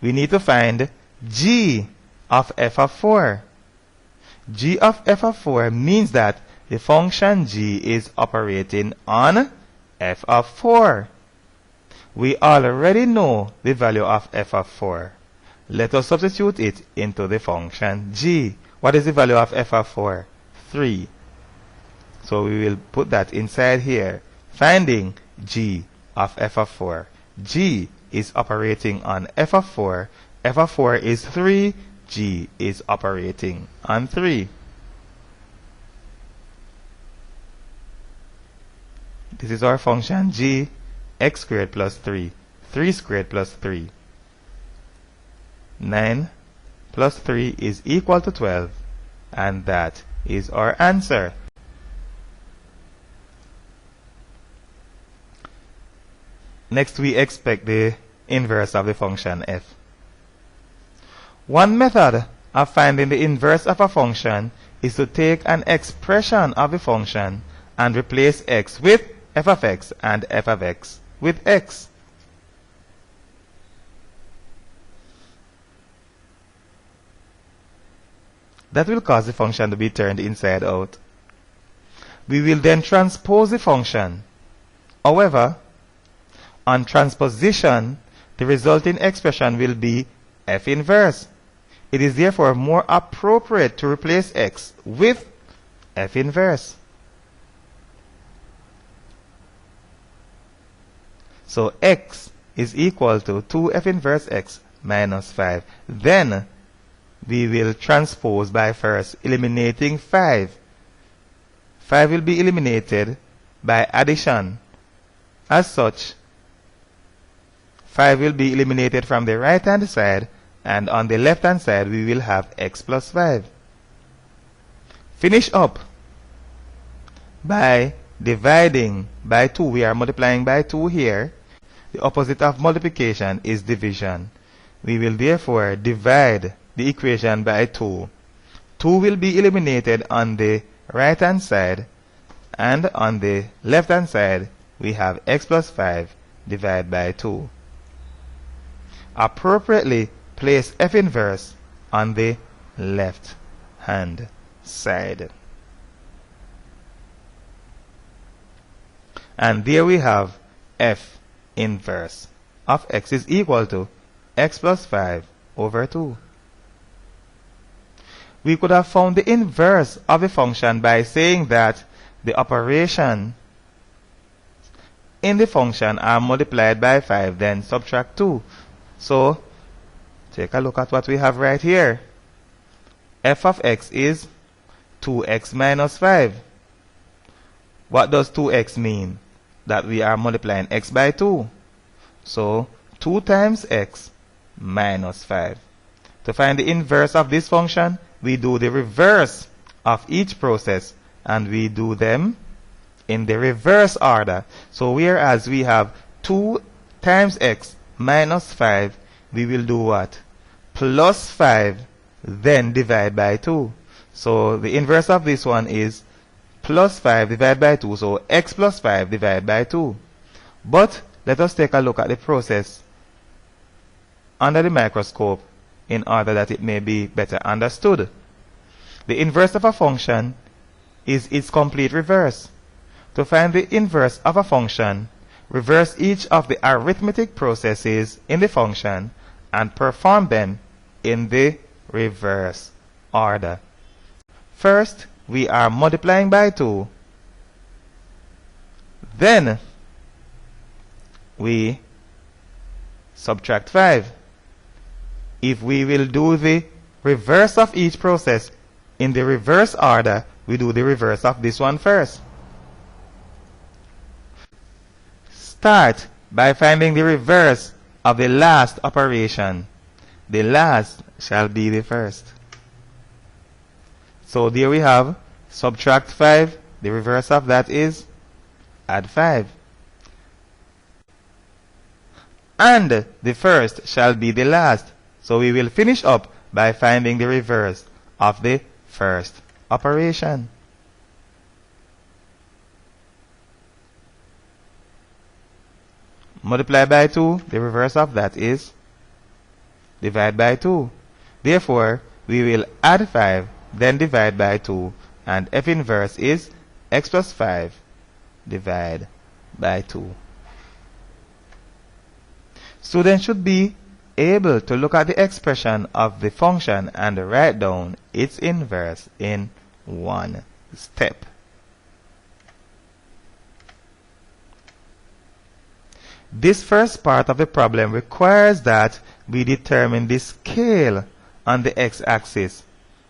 We need to find g of f of 4. G of f of 4 means that the function g is operating on f of 4. We already know the value of f of 4. Let us substitute it into the function g. What is the value of f of 4? 3. So we will put that inside here. Finding g of f of 4. G is operating on f of 4. F of 4 is 3. G is operating on 3. This is our function g, x squared plus 3. 3 squared plus 3. 9 plus 3 is equal to 12. And that is our answer. Next, we expect the inverse of the function f. One method of finding the inverse of a function is to take an expression of the function and replace x with f of x and f of x with x. That will cause the function to be turned inside out. We will then transpose the function. However, on transposition, the resulting expression will be f inverse. It is therefore more appropriate to replace x with f inverse. So x is equal to 2f inverse x minus 5. Then we will transpose by first eliminating 5. 5 will be eliminated by addition. As such, 5 will be eliminated from the right hand side, and on the left hand side we will have x plus 5. Finish up by dividing by 2. We are multiplying by 2 here. The opposite of multiplication is division. We will therefore divide the equation by 2. 2 will be eliminated on the right hand side, and on the left hand side we have x plus 5 divided by 2. Appropriately place f inverse on the left hand side. And there we have f inverse of x is equal to x plus 5 over 2. We could have found the inverse of the function by saying that the operation in the function are multiplied by 5, then subtract 2. So, take a look at what we have right here. F of x is 2x minus 5. What does 2x mean? That we are multiplying x by 2. So, 2 times x minus 5. To find the inverse of this function, we do the reverse of each process, and we do them in the reverse order. So whereas we have 2 times x minus 5, we will do what? Plus 5, then divide by 2. So the inverse of this one is plus 5 divided by 2. So x plus 5 divided by 2. But let us take a look at the process under the microscope in order that it may be better understood. The inverse of a function is its complete reverse. To find the inverse of a function, reverse each of the arithmetic processes in the function and perform them in the reverse order. First, we are multiplying by 2. Then, we subtract 5. If we will do the reverse of each process in the reverse order, we do the reverse of this one first. Start by finding the reverse of the last operation. The last shall be the first. So there we have subtract 5. The reverse of that is add 5. And the first shall be the last. So we will finish up by finding the reverse of the first operation. Multiply by 2, the reverse of that is divide by 2. Therefore, we will add 5, then divide by 2, and f inverse is x plus 5 divide by 2. Students should be able to look at the expression of the function and write down its inverse in one step. This first part of the problem requires that we determine the scale on the x-axis.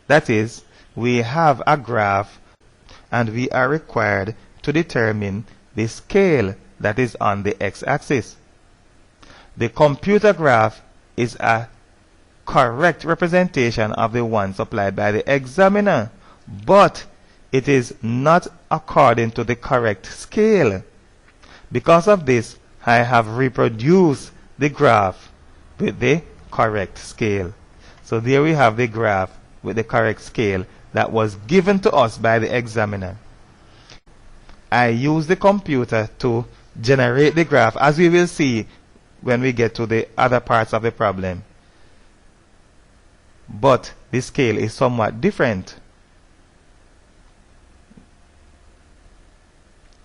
That is, we have a graph and we are required to determine the scale that is on the x-axis. The computer graph is a correct representation of the one supplied by the examiner, but it is not according to the correct scale. Because of this, I have reproduced the graph with the correct scale. So there we have the graph with the correct scale that was given to us by the examiner. I use the computer to generate the graph, as we will see when we get to the other parts of the problem. But the scale is somewhat different.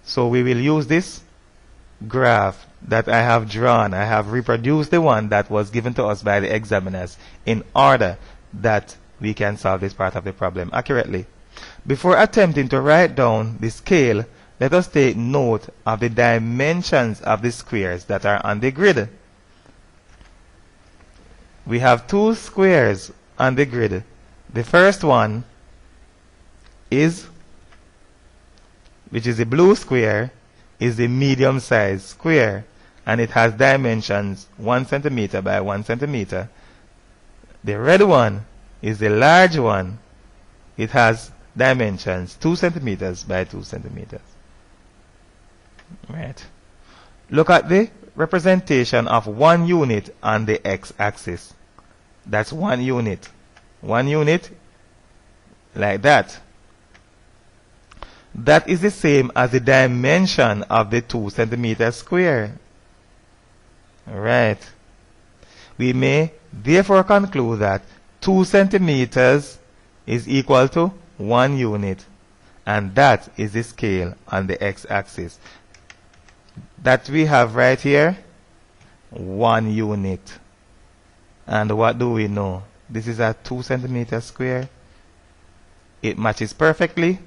So we will use this graph that I have drawn. I have reproduced the one that was given to us by the examiners in order that we can solve this part of the problem accurately. Before attempting to write down the scale, let us take note of the dimensions of the squares that are on the grid. we have two squares on the grid. The first one is, which is the blue square, is the medium sized square, and it has dimensions 1 centimeter by 1 centimeter. The red one is the large one. It has dimensions 2 centimeters by 2 centimeters. Right. Look at the representation of 1 unit on the x-axis. That's 1 unit. 1 unit like that. That is the same as the dimension of the 2 centimeter square. Right. We may therefore conclude that 2 centimeters is equal to 1 unit, and that is the scale on the x-axis. That we have right here, 1 unit. And what do we know? This is a 2 centimeter square. It matches perfectly.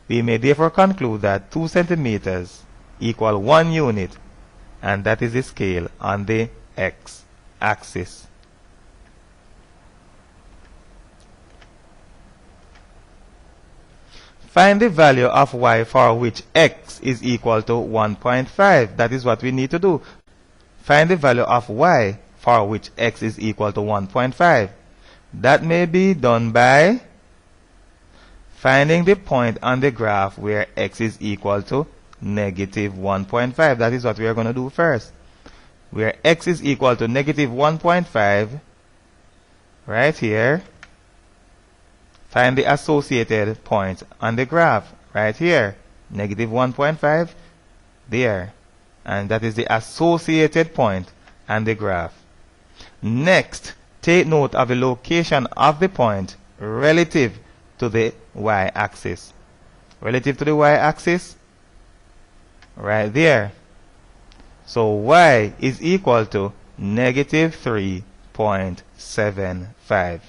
We may therefore conclude that 2 centimeters equal 1 unit, and that is the scale on the x-axis. Find the value of y for which x is equal to 1.5. That is what we need to do. Find the value of y for which x is equal to 1.5. That may be done by finding the point on the graph where x is equal to negative 1.5. That is what we are going to do first. Where x is equal to negative 1.5, right here, find the associated point on the graph, right here, negative 1.5, there. And that is the associated point on the graph. Next, take note of the location of the point relative to the y-axis. Relative to the y-axis, right there. So y is equal to negative 3.75.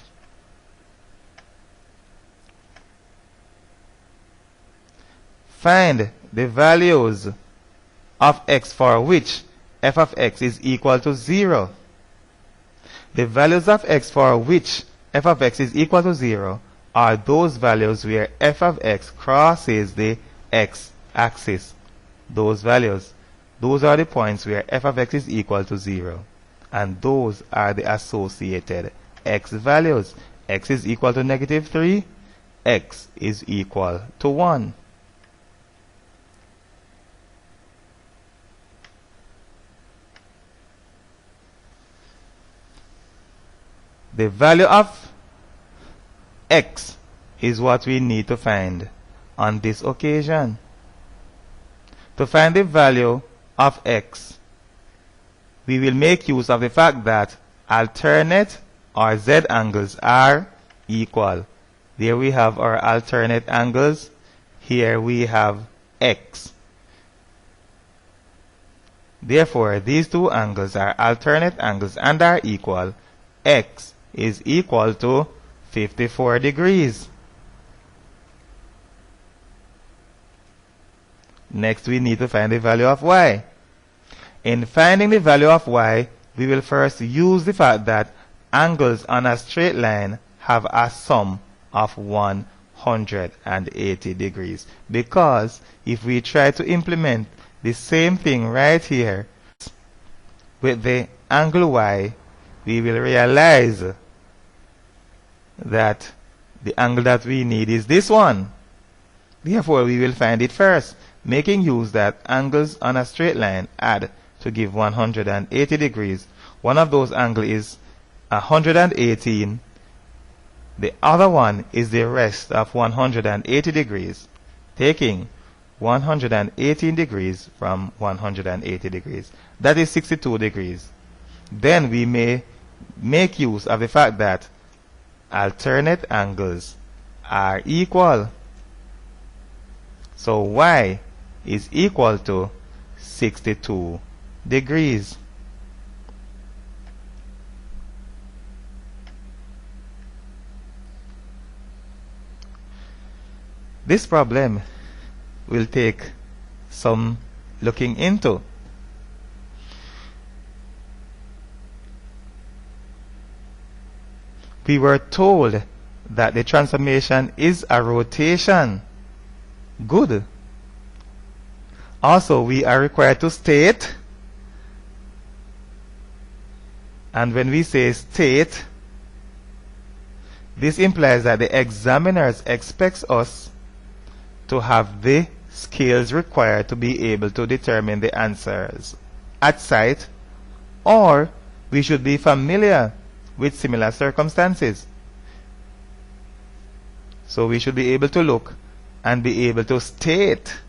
Find the values of x for which f of x is equal to 0. The values of x for which f of x is equal to 0 are those values where f of x crosses the x-axis. Those values. Those are the points where f of x is equal to 0. And those are the associated x values. X is equal to negative 3. X is equal to 1. The value of x is what we need to find on this occasion. To find the value of x, we will make use of the fact that alternate or z angles are equal. There we have our alternate angles. Here we have x. Therefore, these two angles are alternate angles and are equal. X is equal to 54 degrees. Next, we need to find the value of y. In finding the value of y, we will first use the fact that angles on a straight line have a sum of 180 degrees. Because if we try to implement the same thing right here with the angle y, we will realize that the angle that we need is this one. Therefore, we will find it first, making use that angles on a straight line add to give 180 degrees. One of those angles is 118. The other one is the rest of 180 degrees, taking 118 degrees from 180 degrees. That is 62 degrees. Then we may make use of the fact that alternate angles are equal. So y is equal to 62 degrees. This problem will take some looking into. We were told that the transformation is a rotation. Good. Also, we are required to state, and when we say state, this implies that the examiners expects us to have the skills required to be able to determine the answers at sight, or we should be familiar with similar circumstances. So we should be able to look and be able to state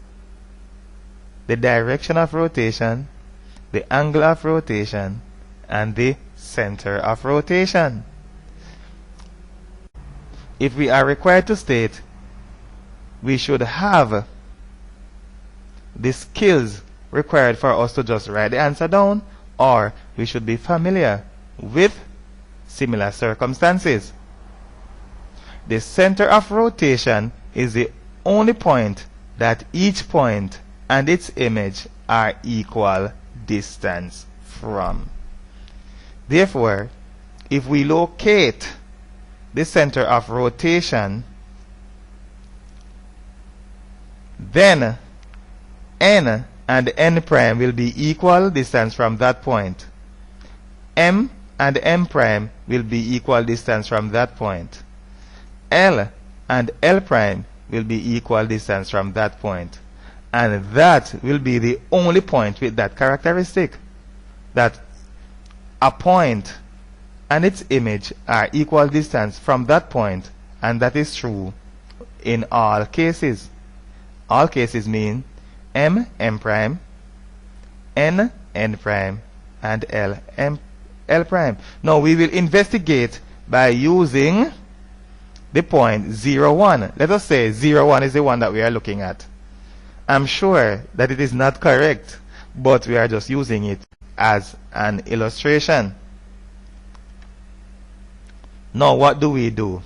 the direction of rotation, the angle of rotation, and the center of rotation. If we are required to state, we should have the skills required for us to just write the answer down, or we should be familiar with similar circumstances. The center of rotation is the only point that each point and its image are equal distance from. Therefore, if we locate the center of rotation, then n and n prime will be equal distance from that point. M and m prime will be equal distance from that point. L and L prime will be equal distance from that point. And that will be the only point with that characteristic, that a point and its image are equal distance from that point, and that is true in all cases. All cases mean M, M prime, N, N prime, and L, M, L prime. Now we will investigate by using the point 0, 1. Let us say 0, 1 is the one that we are looking at. I'm sure that it is not correct, but we are just using it as an illustration. Now what do we do?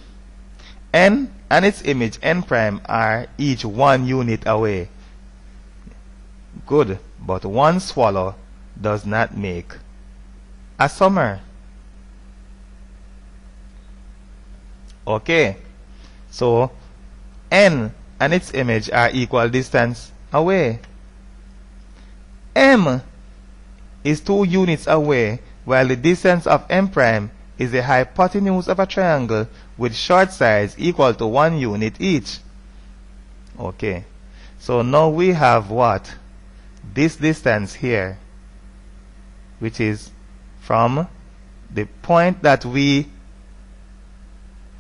N and its image n prime are each 1 unit away. Good, but one swallow does not make a summer. Okay, so n and its image are equal distance away. M is 2 units away, while the distance of m prime is the hypotenuse of a triangle with short sides equal to 1 unit each. Okay, so now we have what? This distance here, which is from the point that we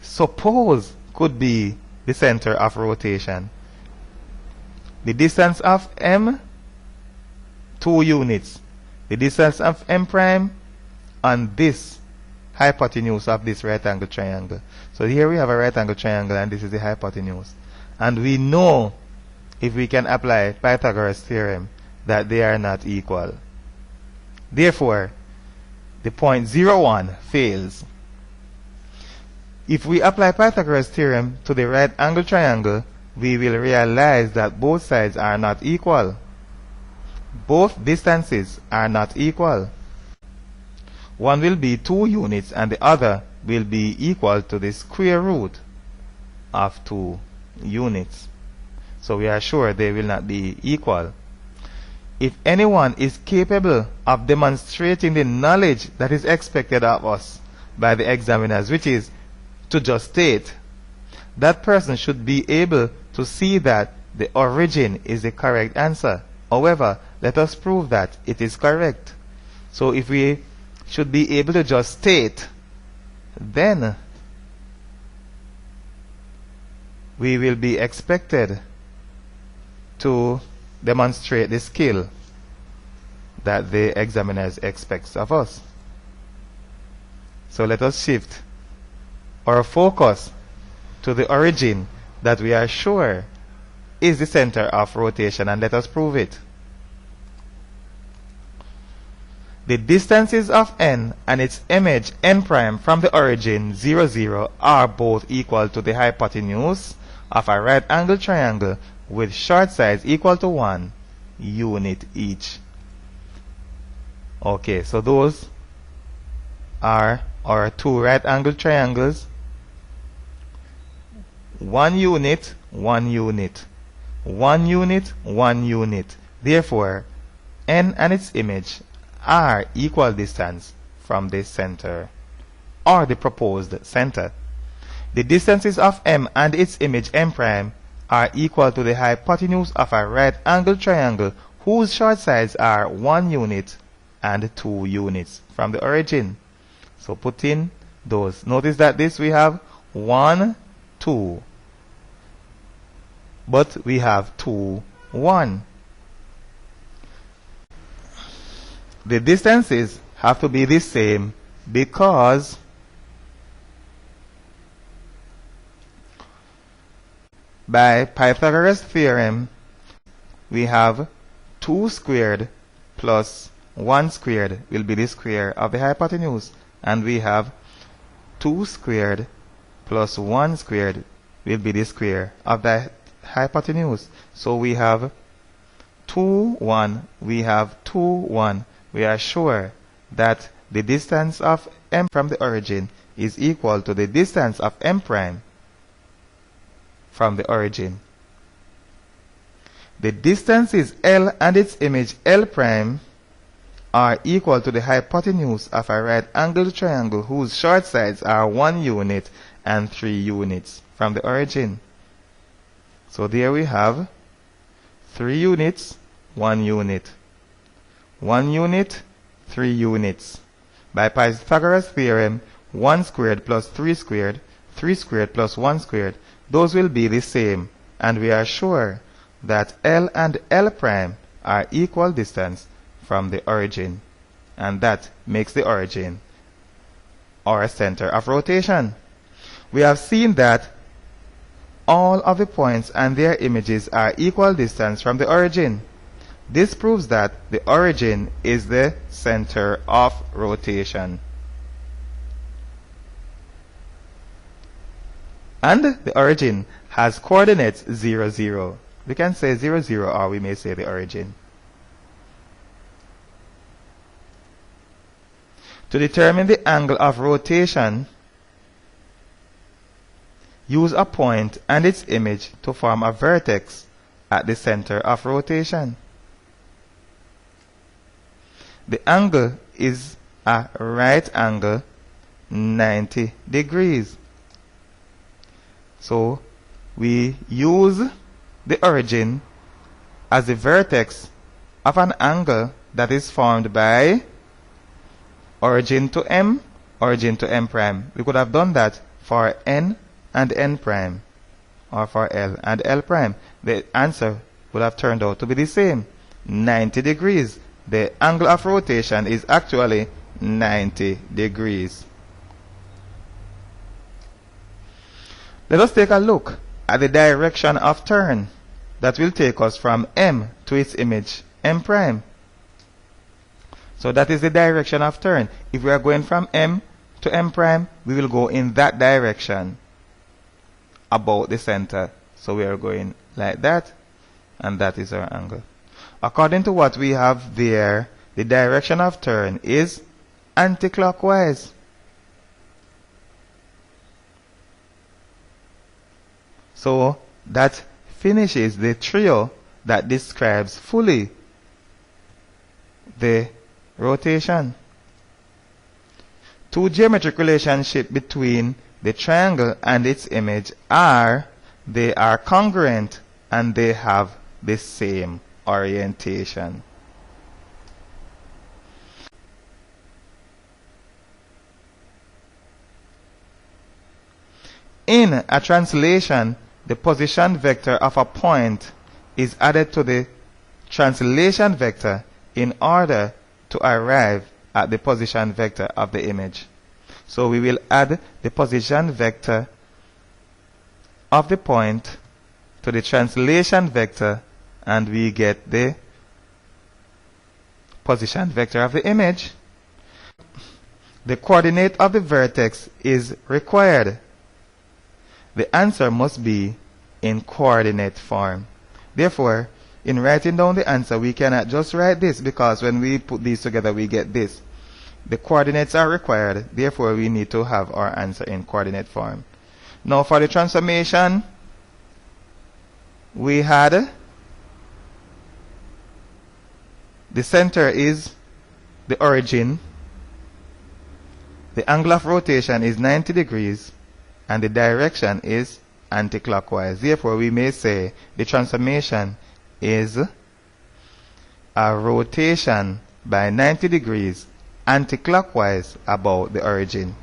suppose could be the center of rotation. The distance of m, 2 units. The distance of m prime on this hypotenuse of this right angle triangle. So here we have a right angle triangle, and this is the hypotenuse. And we know, if we can apply Pythagoras Theorem, that they are not equal. Therefore, the point 0, 1 fails. If we apply Pythagoras Theorem to the right angle triangle, we will realize that both sides are not equal. Both distances are not equal. One will be 2 units and the other will be equal to the square root of 2 units. So we are sure they will not be equal. If anyone is capable of demonstrating the knowledge that is expected of us by the examiners, which is to just state, that person should be able to see that the origin is the correct answer. However, let us prove that it is correct. So if we should be able to just state, then we will be expected to demonstrate the skill that the examiners expects of us. So let us shift our focus to the origin that we are sure is the center of rotation, and let us prove it. The distances of n and its image n prime from the origin 0, 0 are both equal to the hypotenuse of a right angle triangle with short sides equal to 1 unit each. Okay, so those are or two right-angled triangles, 1 unit, 1 unit, 1 unit, 1 unit. Therefore, n and its image are equal distance from the center or the proposed center. The distances of m and its image m prime are equal to the hypotenuse of a right-angled triangle whose short sides are 1 unit and 2 units from the origin. So put in those. Notice that this we have 1, 2, but we have 2, 1. The distances have to be the same because by Pythagoras Theorem we have 2 squared plus 1 squared will be the square of the hypotenuse, and we have 2 squared plus 1 squared will be the square of the hypotenuse. So we have 2, 1, we have 2, 1. We are sure that the distance of m from the origin is equal to the distance of m prime from the origin. The distances L and its image L prime are equal to the hypotenuse of a right-angled triangle whose short sides are 1 unit and 3 units from the origin. So there we have 3 units, 1 unit. 1 unit, 3 units. By Pythagoras Theorem, 1 squared plus 3 squared, 3 squared plus 1 squared, those will be the same, and we are sure that L and L prime are equal distance from the origin, and that makes the origin our center of rotation. We have seen that all of the points and their images are equal distance from the origin. This proves that the origin is the center of rotation. And the origin has coordinates 0, 0. We can say 0, 0, or we may say the origin. To determine the angle of rotation, use a point and its image to form a vertex at the center of rotation. The angle is a right angle 90 degrees. So we use the origin as the vertex of an angle that is formed by origin to m prime. We could have done that for n and n prime, or for L and L prime. The answer would have turned out to be the same, 90 degrees. The angle of rotation is actually 90 degrees. Let us take a look at the direction of turn that will take us from M to its image M prime. So that is the direction of turn. If we are going from M to M prime, we will go in that direction about the center. So we are going like that, and that is our angle. According to what we have there, the direction of turn is anti-clockwise. So that finishes the trio that describes fully the rotation. Two geometric relationships between the triangle and its image are, they are congruent and they have the same orientation. In a translation, the position vector of a point is added to the translation vector in order to arrive at the position vector of the image. So we will add the position vector of the point to the translation vector, and we get the position vector of the image. The coordinate of the vertex is required. The answer must be in coordinate form. Therefore, in writing down the answer, we cannot just write this, because when we put these together, we get this. The coordinates are required, therefore we need to have our answer in coordinate form. Now for the transformation, we had the center is the origin, the angle of rotation is 90 degrees, and the direction is anticlockwise. Therefore, we may say the transformation is a rotation by 90 degrees anticlockwise about the origin.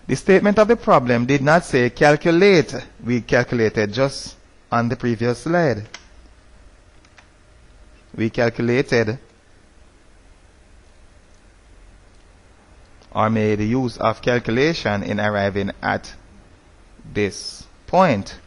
The statement of the problem did not say calculate. We calculated just on the previous slide. We calculated or made use of calculation in arriving at this point.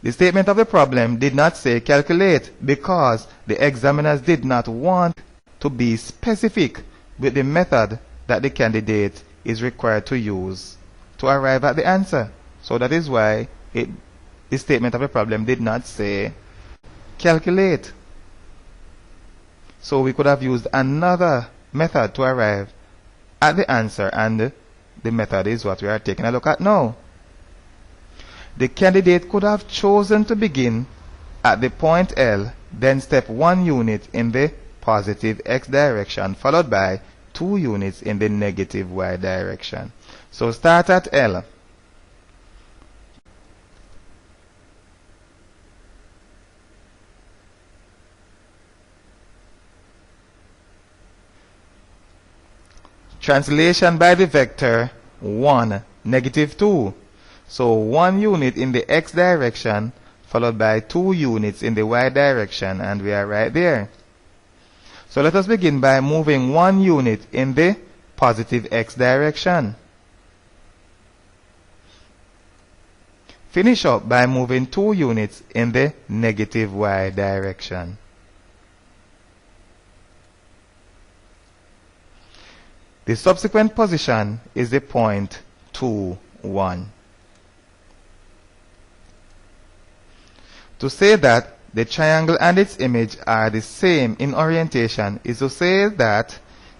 The statement of the problem did not say calculate because the examiners did not want to be specific with the method that the candidate is required to use to arrive at the answer. So that is why the statement of the problem did not say calculate. So we could have used another method to arrive at the answer, and the method is what we are taking a look at now. The candidate could have chosen to begin at the point L, then step 1 unit in the positive x direction, followed by 2 units in the negative y direction. So start at L. Translation by the vector 1, negative 2. So 1 unit in the x direction followed by 2 units in the y direction, and we are right there. So let us begin by moving 1 unit in the positive x direction. Finish up by moving 2 units in the negative y direction. The subsequent position is the point 2, 1. To say that the triangle and its image are the same in orientation is to say that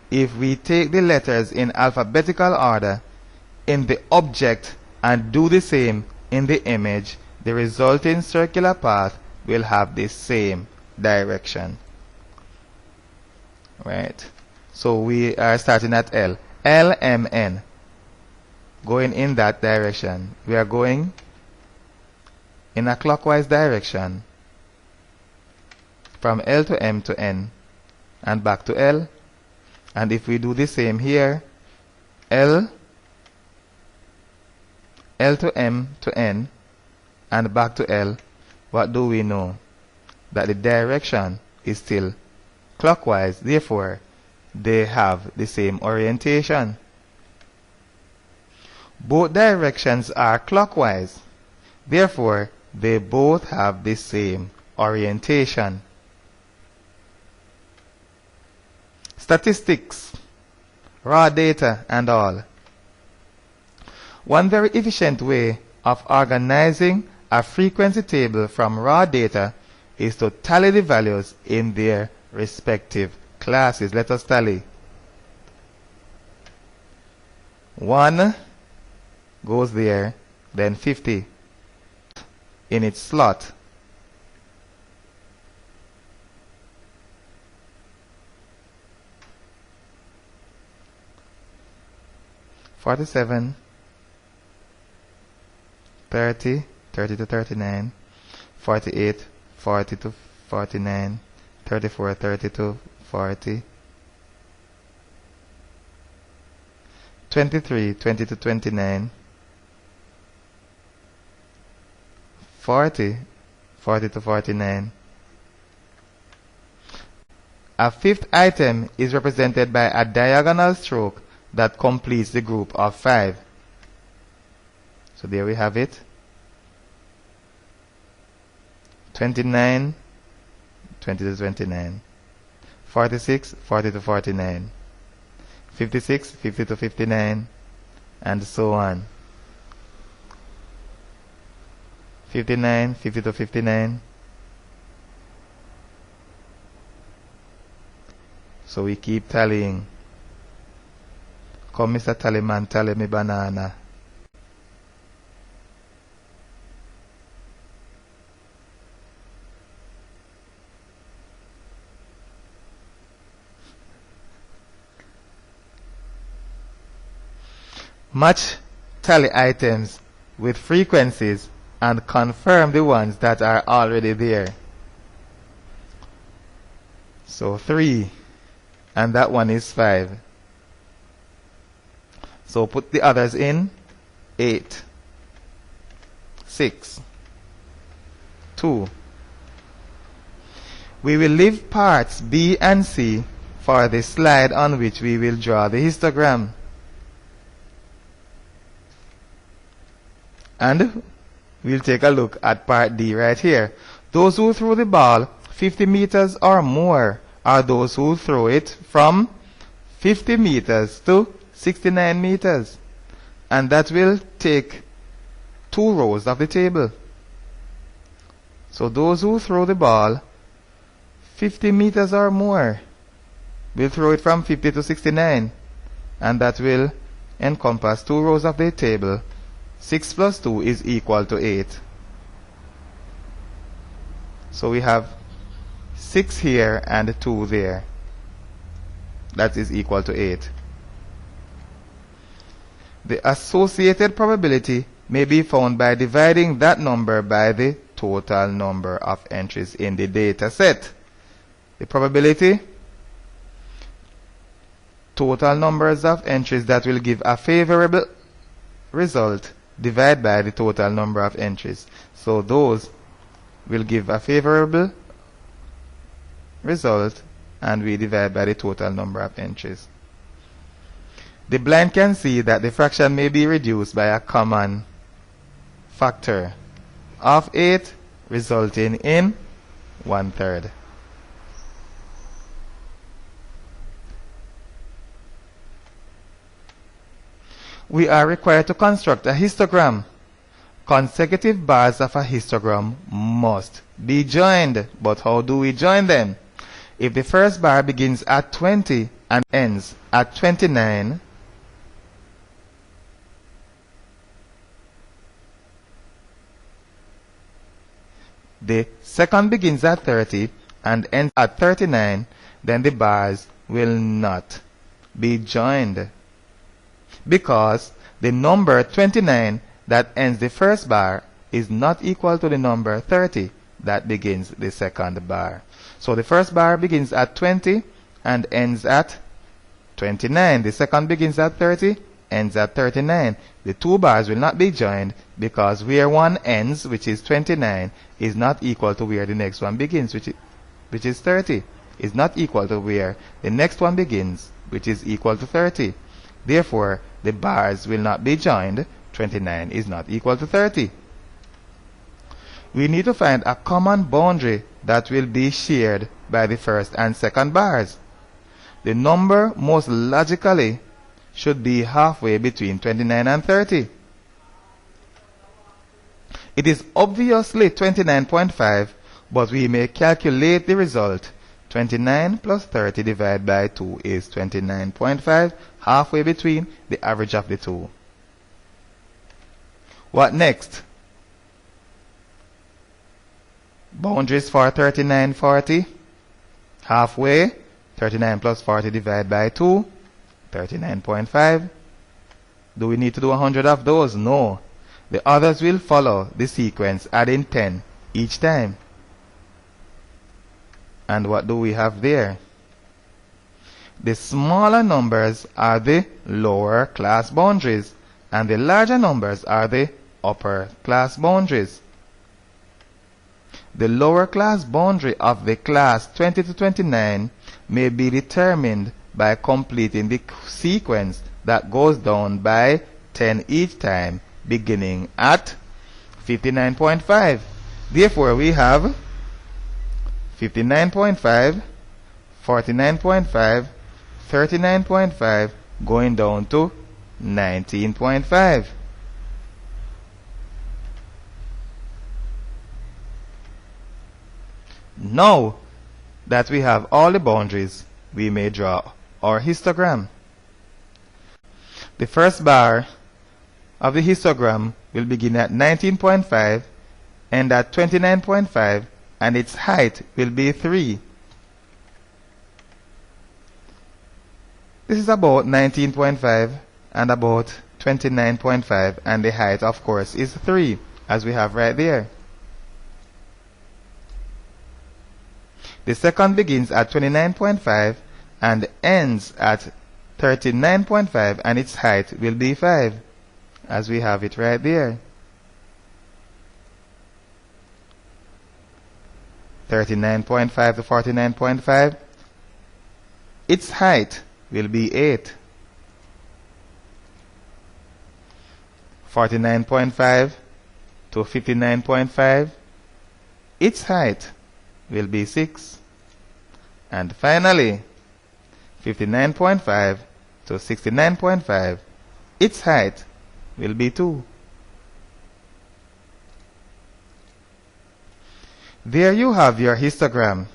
if we take the letters in alphabetical order in the object and do the same in the image, the resulting circular path will have the same direction. Right? So we are starting at L. L, M, N. Going in that direction. We are going in a clockwise direction from L to M to N and back to L. And if we do the same here, L, L to M to N and back to L, what do we know? That the direction is still clockwise, therefore they have the same orientation. Both directions are clockwise, therefore they both have the same orientation. Statistics, raw data and all. One very efficient way of organizing a frequency table from raw data is to tally the values in their respective classes. Let us tally. 1 goes there, then 50 in its slot. $47, 30, 30 to 39, 48, 40 to 49, 34, 30 to 40, 23, 20 to 29, 40, 40 to 49. A fifth item is represented by a diagonal stroke that completes the group of 5. So there we have it. 29, 20 to 29. 46, 40 to 49. 56, 50 to 59. And so on. 59, 50 to 59. So we keep tallying. Come, Mr. Tallyman, tally me banana. Match tally items with frequencies and confirm the ones that are already there. So 3, and that one is 5. So put the others in. 8, 6, 2. We will leave parts B and C for the slide on which we will draw the histogram. And we'll take a look at part D right here. Those who throw the ball 50 meters or more are those who throw it from 50 meters to 69 meters. And that will take 2 rows of the table. So those who throw the ball 50 meters or more will throw it from 50 to 69. And that will encompass 2 rows of the table. 6 plus 2 is equal to 8. So we have 6 here and 2 there. That is equal to 8. The associated probability may be found by dividing that number by the total number of entries in the data set. The probability, total numbers of entries that will give a favorable result, divide by the total number of entries. So those will give a favorable result, and we divide by the total number of entries. The blind can see that the fraction may be reduced by a common factor of 8, resulting in 1/3. We are required to construct a histogram. Consecutive bars of a histogram must be joined. But how do we join them? If the first bar begins at 20 and ends at 29, the second begins at 30 and ends at 39, then the bars will not be joined, because the number 29 that ends the first bar is not equal to the number 30 that begins the second bar. So the first bar begins at 20 and ends at 29. The second begins at 30, ends at 39. The 2 bars will not be joined because where one ends, which is 29, is not equal to where the next one begins, which is 30. Is not equal to where the next one begins, which is equal to 30. Therefore, the bars will not be joined. 29 is not equal to 30. We need to find a common boundary that will be shared by the first and second bars. The number most logically should be halfway between 29 and 30. It is obviously 29.5, but we may calculate the result. 29 plus 30 divided by 2 is 29.5, halfway between the average of the two. What next? Boundaries for 39, 40. Halfway, 39 plus 40 divided by 2, 39.5. Do we need to do 100 of those? No. The others will follow the sequence, adding 10 each time. And what do we have there? The smaller numbers are the lower class boundaries, and the larger numbers are the upper class boundaries. The lower class boundary of the class 20 to 29 may be determined by completing the sequence that goes down by 10 each time, beginning at 59.5. Therefore, we have 59.5, 49.5, 39.5, going down to 19.5. Now that we have all the boundaries, we may draw our histogram. The first bar of the histogram will begin at 19.5, end at 29.5, and its height will be 3. This is about 19.5 and about 29.5, and the height, of course, is 3, as we have right there. The second begins at 29.5 and ends at 39.5, and its height will be 5, as we have it right there. 39.5 to 49.5, its height will be 8. 49.5 to 59.5, its height will be 6. And finally, 59.5 to 69.5, its height will be 2. There you have your histogram.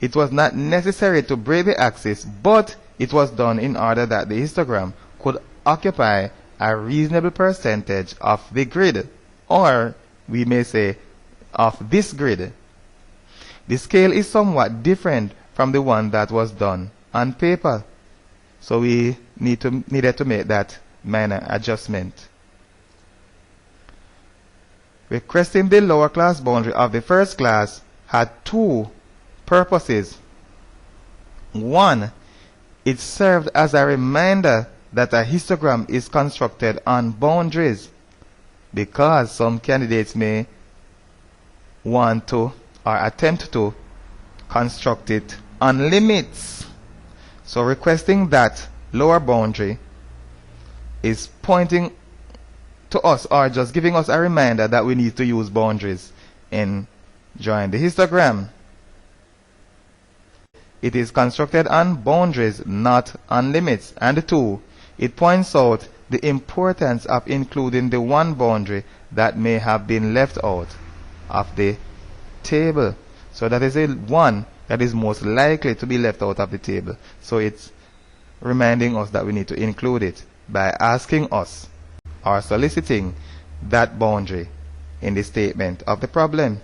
It was not necessary to break the axis, but it was done in order that the histogram could occupy a reasonable percentage of the grid, or we may say of this grid. The scale is somewhat different from the one that was done on paper, so we needed to make that minor adjustment. Requesting the lower class boundary of the first class had two purposes. One, it served as a reminder that a histogram is constructed on boundaries, because some candidates may want to or attempt to construct it on limits. So requesting that lower boundary is pointing to us, or just giving us a reminder that we need to use boundaries in drawing the histogram. It is constructed on boundaries, not on limits. And 2, it points out the importance of including the one boundary that may have been left out of the table. So that is the one that is most likely to be left out of the table. So it's reminding us that we need to include it by asking us or soliciting that boundary in the statement of the problem.